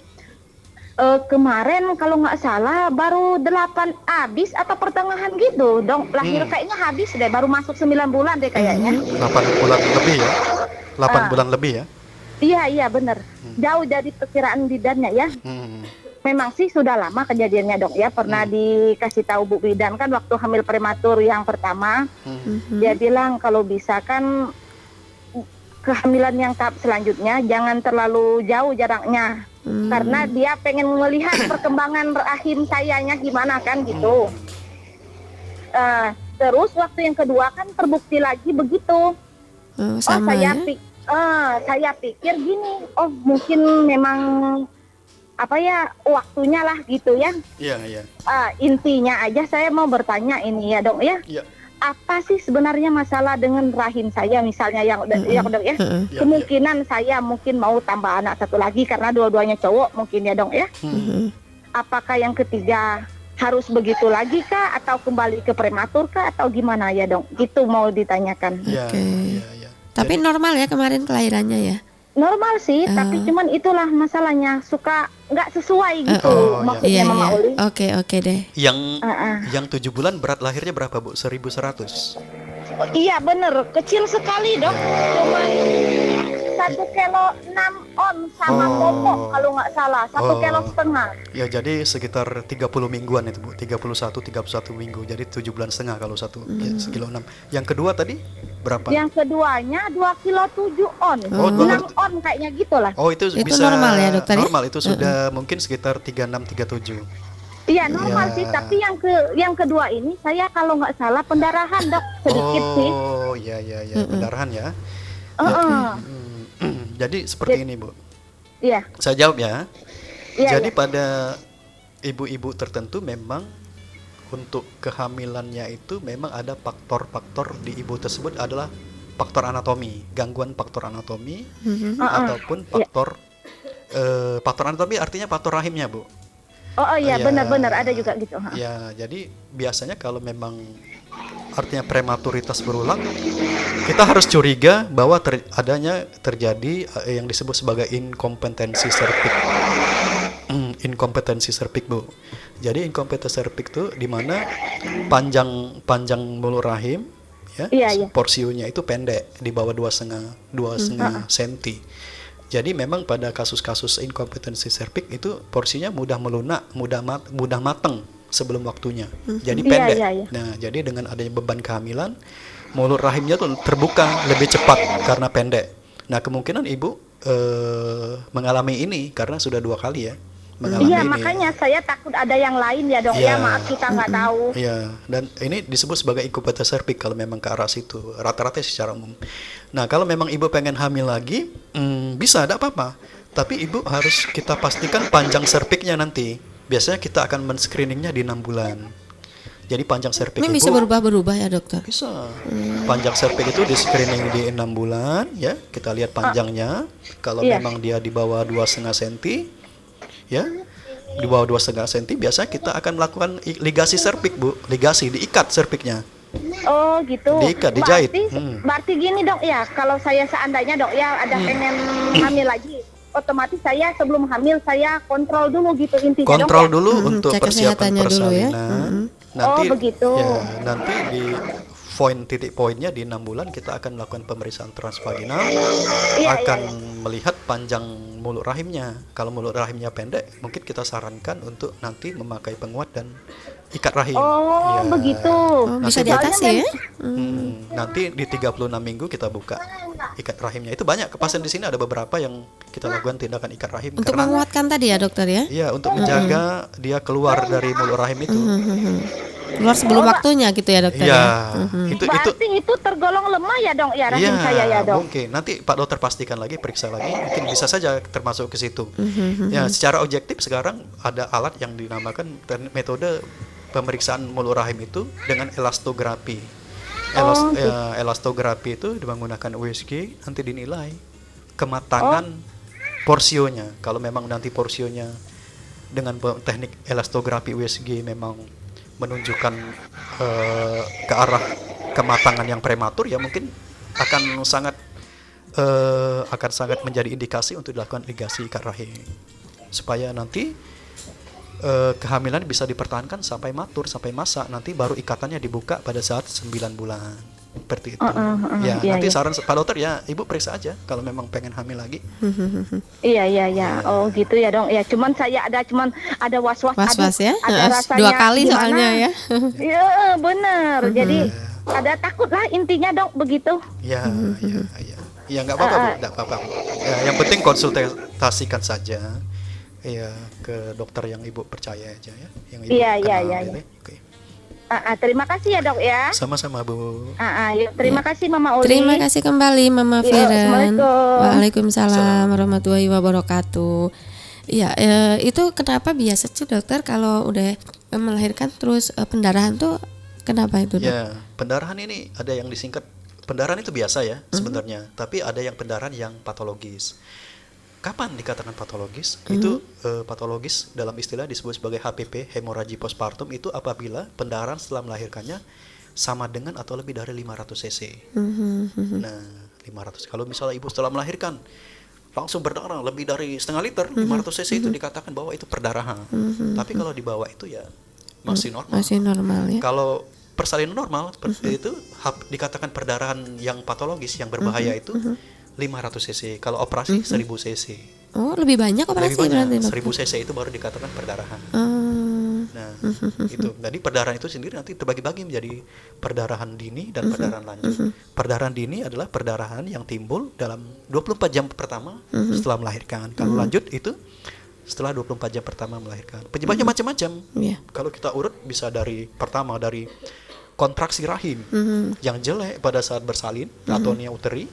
kemarin kalau nggak salah baru 8 habis atau pertengahan gitu dong lahir kayaknya habis deh baru masuk 9 bulan deh kayaknya. 8 bulan lebih ya. 8 bulan lebih ya. Iya benar. Jauh dari perkiraan bidannya ya. Memang sih sudah lama kejadiannya dok ya pernah dikasih tahu Bu Bidan kan waktu hamil prematur yang pertama dia bilang kalau bisa kan kehamilan yang tahap selanjutnya jangan terlalu jauh jaraknya karena dia pengen melihat perkembangan rahim sayanya gimana kan gitu. Terus waktu yang kedua kan terbukti lagi begitu. Sama ya? Saya pikir gini, mungkin memang apa ya waktunya lah gitu ya. Iya. Intinya aja saya mau bertanya ini ya dok ya. Iya. Apa sih sebenarnya masalah dengan rahim saya misalnya yang dok ya? Kemungkinan saya mungkin mau tambah anak satu lagi karena dua-duanya cowok mungkin ya dok ya. Apakah yang ketiga harus begitu lagi kah atau kembali ke prematur kah atau gimana ya dok? Itu mau ditanyakan. Iya. Tapi normal ya kemarin kelahirannya ya? Normal sih, tapi cuman itulah masalahnya suka nggak sesuai gitu maksudnya Mama Oli. Oke deh. Yang 7 bulan berat lahirnya berapa Bu? 1100. Iya bener, kecil sekali dok. Cuman 1,6 kilo sama Oh. momok kalau nggak salah, 1,5 kilo. Ya jadi sekitar 30 mingguan itu Bu, 31 minggu. Jadi 7 bulan setengah kalau satu ya, 1,6 kilo. Yang kedua tadi berapa? Yang keduanya 2,7 kilo. Oh, 6 on kayaknya gitulah. Oh itu Itu bisa normal ya, dokter, ya? normal itu sudah mungkin sekitar 36 37. Iya normal Ya. sih, tapi yang kedua ini saya kalau nggak salah pendarahan dok sedikit sih. Oh iya pendarahan ya. Heeh. Jadi seperti ini Bu. Iya. Saya jawab ya. Iya, Jadi iya. pada ibu-ibu tertentu memang untuk kehamilannya itu memang ada faktor-faktor di ibu tersebut adalah faktor anatomi, gangguan faktor anatomi ataupun faktor faktor anatomi artinya faktor rahimnya Bu. Oh iya Ya. benar-benar ada juga gitu. Ha. Ya, jadi biasanya kalau memang artinya prematuritas berulang, kita harus curiga bahwa terjadi yang disebut sebagai inkompetensi serviks. Inkompetensi serviks Bu. Jadi inkompetensi serviks itu di mana panjang mulut rahim ya, Iya. porsinya itu pendek di bawah 2,5 senti. Jadi memang pada kasus-kasus inkompetensi serviks itu porsinya mudah melunak, mudah matang sebelum waktunya. Jadi Iya, pendek. iya, iya. Nah, jadi dengan adanya beban kehamilan, mulut rahimnya tuh terbuka lebih cepat karena pendek. Nah, kemungkinan ibu mengalami ini karena sudah 2 kali ya. Mengalami Iya ini. makanya saya takut ada yang lain ya dok. Iya. Ya maaf kita nggak tahu. Iya, dan ini disebut sebagai inkompetensi serviks kalau memang ke arah situ, rata-rata secara umum. Nah, kalau memang ibu pengen hamil lagi, bisa, tidak apa-apa. Tapi ibu harus kita pastikan panjang serviksnya nanti. Biasanya kita akan men-screeningnya di 6 bulan. Jadi panjang serviks Ini ibu bisa berubah-berubah ya dokter? bisa. Panjang serviks itu di screening di 6 bulan ya. Kita lihat panjangnya. Kalau Iya. memang dia di bawah 2,5 cm ya. Di bawah 2,5 cm biasanya kita akan melakukan ligasi serviks, Bu. Ligasi diikat serviksnya. Oh gitu. Diikat, dijahit. Berarti gini dok ya. Kalau saya seandainya dok ya ada pengen hamil lagi, otomatis saya sebelum hamil saya kontrol dulu gitu intinya Kontrol dok ya. dulu untuk cek persiapan kesehatannya dulu ya. persalinan. Nanti Oh, begitu. ya, nanti di titik poinnya di 6 bulan kita akan melakukan pemeriksaan transvaginal, Iya, akan iya. melihat panjang mulut rahimnya. Kalau mulut rahimnya pendek, mungkin kita sarankan untuk nanti memakai penguat dan ikat rahim. Oh Ya. begitu. Oh, bisa Nanti diatasi ya? Nanti di 36 minggu kita buka ikat rahimnya. Itu banyak pasien di sini ada beberapa yang kita lakukan tindakan ikat rahim Untuk karena menguatkan tadi ya dokter ya? iya untuk menjaga dia keluar dari mulut rahim itu. Keluar sebelum waktunya gitu ya dokter Iya, ya? itu Berarti itu tergolong lemah ya dok ya rahim saya ya dok. mungkin nanti Pak Dokter pastikan lagi, periksa lagi, mungkin bisa saja termasuk ke situ. Ya, secara objektif sekarang ada alat yang dinamakan metode pemeriksaan mulut rahim itu dengan elastografi. Elastografi itu menggunakan USG, nanti dinilai kematangan porsionya. Kalau memang nanti porsionya dengan teknik elastografi USG memang menunjukkan ke arah kematangan yang prematur, ya mungkin akan sangat menjadi indikasi untuk dilakukan ligasi ikat rahim supaya nanti kehamilan bisa dipertahankan sampai matur, sampai masa, nanti baru ikatannya dibuka pada saat 9 bulan seperti itu. Ya, iya, nanti iya. saran Pak Dokter ya ibu periksa aja kalau memang pengen hamil lagi. Iya. Oh gitu ya dong. Ya cuman ada was-was. Was-was ya? Ada rasanya 2 kali gimana. soalnya ya. Iya bener. Jadi ada takut lah intinya dok begitu. Ya, ya nggak apa-apa Bu, nggak apa-apa. Ya, yang penting konsultasikan saja ya ke dokter yang ibu percaya aja ya, yang ibu Iya, kenal iya. gitu ya. Oke. Terima kasih ya dok ya. Sama-sama Bu. Yuk, terima kasih Mama Uli. Terima kasih kembali Mama Iya, Firan. Assalamualaikum. Waalaikumsalam warahmatullahi wabarakatuh. Iya, itu kenapa biasa sih dokter kalau udah melahirkan terus pendarahan tuh kenapa itu dok? Ya, pendarahan ini ada yang disingkat pendarahan itu biasa ya sebenarnya, tapi ada yang pendarahan yang patologis. Kapan dikatakan patologis? Itu patologis dalam istilah disebut sebagai HPP, hemoragi postpartum, itu apabila pendarahan setelah melahirkannya sama dengan atau lebih dari 500 cc. Nah, 500. Kalau misalnya ibu setelah melahirkan langsung berdarah lebih dari setengah liter, 500 cc itu dikatakan bahwa itu perdarahan. Tapi kalau di bawah itu ya masih normal. Masih normal ya. Kalau persalinan normal itu dikatakan perdarahan yang patologis yang berbahaya itu 500 cc. Kalau operasi 1000 cc. Oh, lebih banyak operasi Lebih banyak. berarti, dokter? 1000 cc itu baru dikatakan perdarahan. Oh. Nah, itu. Jadi perdarahan itu sendiri nanti terbagi-bagi menjadi perdarahan dini dan perdarahan lanjut. Perdarahan dini adalah perdarahan yang timbul dalam 24 jam pertama setelah melahirkan. Kalau lanjut itu setelah 24 jam pertama melahirkan. Penyebabnya macam-macam. Iya. Kalau kita urut bisa dari pertama dari kontraksi rahim yang jelek pada saat bersalin atau uteri,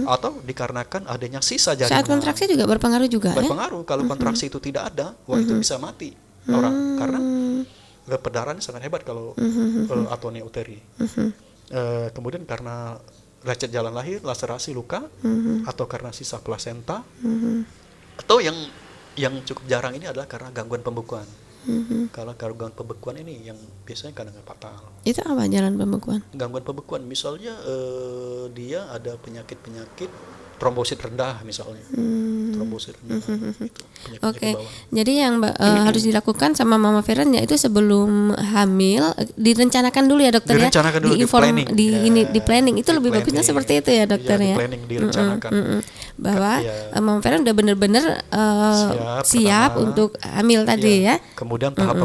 atau dikarenakan adanya sisa jaringan. Saat kontraksi juga berpengaruh juga ya? Berpengaruh. Kalau kontraksi itu tidak ada, wah itu bisa mati orang karena perdarahan sangat hebat kalau atonia uteri. Kemudian karena lecet jalan lahir, laserasi luka, atau karena sisa plasenta, atau yang cukup jarang ini adalah karena gangguan pembekuan. Kalau gangguan pembekuan ini yang biasanya kadang fatal. Itu apa jalan pembekuan? Gangguan pembekuan misalnya dia ada penyakit trombosit rendah misalnya. Trombosit rendah itu penyakit Oke. bawah. Jadi yang harus dilakukan sama Mama Feren yaitu sebelum hamil direncanakan dulu ya dokter Direncanakan ya. dulu, di planning. Di planning itu Di lebih bagusnya planning. seperti itu ya dokter Di ya. planning, direncanakan. Bahwa Iya. Mama Feren udah bener-bener siap pertama. untuk hamil tadi ya. Kemudian tahap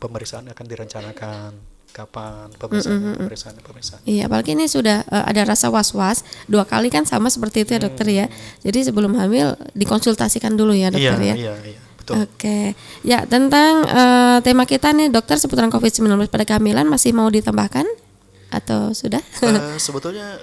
pemeriksaan akan direncanakan kapan pemeriksaan. Iya, apalagi ini sudah ada rasa was-was 2 kali kan sama seperti itu ya dokter ya. Jadi sebelum hamil dikonsultasikan dulu ya dokter ya. Iya, betul. Oke, ya tentang tema kita nih dokter seputaran COVID-19 pada kehamilan masih mau ditambahkan atau sudah? Sebetulnya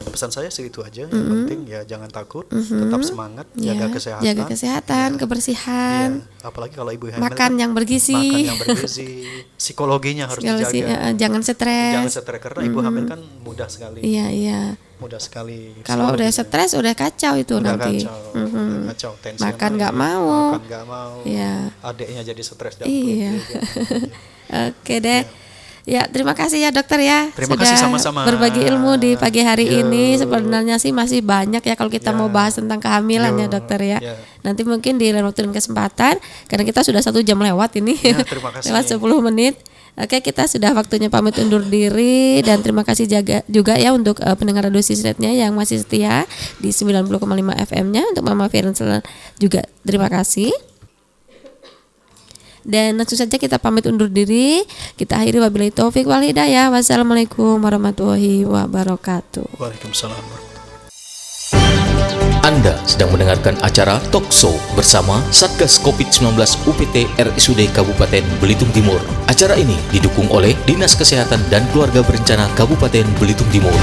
pesan saya sih itu aja. Yang penting ya jangan takut, tetap semangat, jaga kesehatan. Jaga kesehatan, kebersihan. Iya, apalagi kalau ibu hamil Makan yang bergizi. Makan yang bergizi, psikologinya harus dijaga. Jangan stres. Jangan stres karena ibu hamil kan mudah sekali. Iya. Mudah sekali. Kalau udah stres udah kacau itu udah nanti. udah kacau, tensi Makan nggak mau. Makan nggak mau. Iya. Adiknya jadi stres dan Iya. Oke deh. Ya, terima kasih ya dokter ya. Terima sudah kasih sama-sama. berbagi ilmu di pagi hari Ya. ini. Sebenarnya sih masih banyak ya kalau kita mau bahas tentang kehamilan ya dokter ya. Ya. Nanti mungkin di lain waktu dan kesempatan karena kita sudah 1 jam lewat ini. Ya, terima kasih. Lewat 10 menit. Oke, kita sudah waktunya pamit undur diri dan terima kasih juga ya untuk pendengar Radio Sisnetnya yang masih setia di 90,5 FM-nya. Untuk Mama Feren juga terima kasih. Dan langsung saja kita pamit undur diri. Kita akhiri wabillahi taufik wal hidayah. Wassalamualaikum warahmatullahi wabarakatuh. Waalaikumsalam. Anda sedang mendengarkan acara Talkshow bersama Satgas COVID-19 UPT RSUD Kabupaten Belitung Timur. Acara ini didukung oleh Dinas Kesehatan dan Keluarga Berencana Kabupaten Belitung Timur.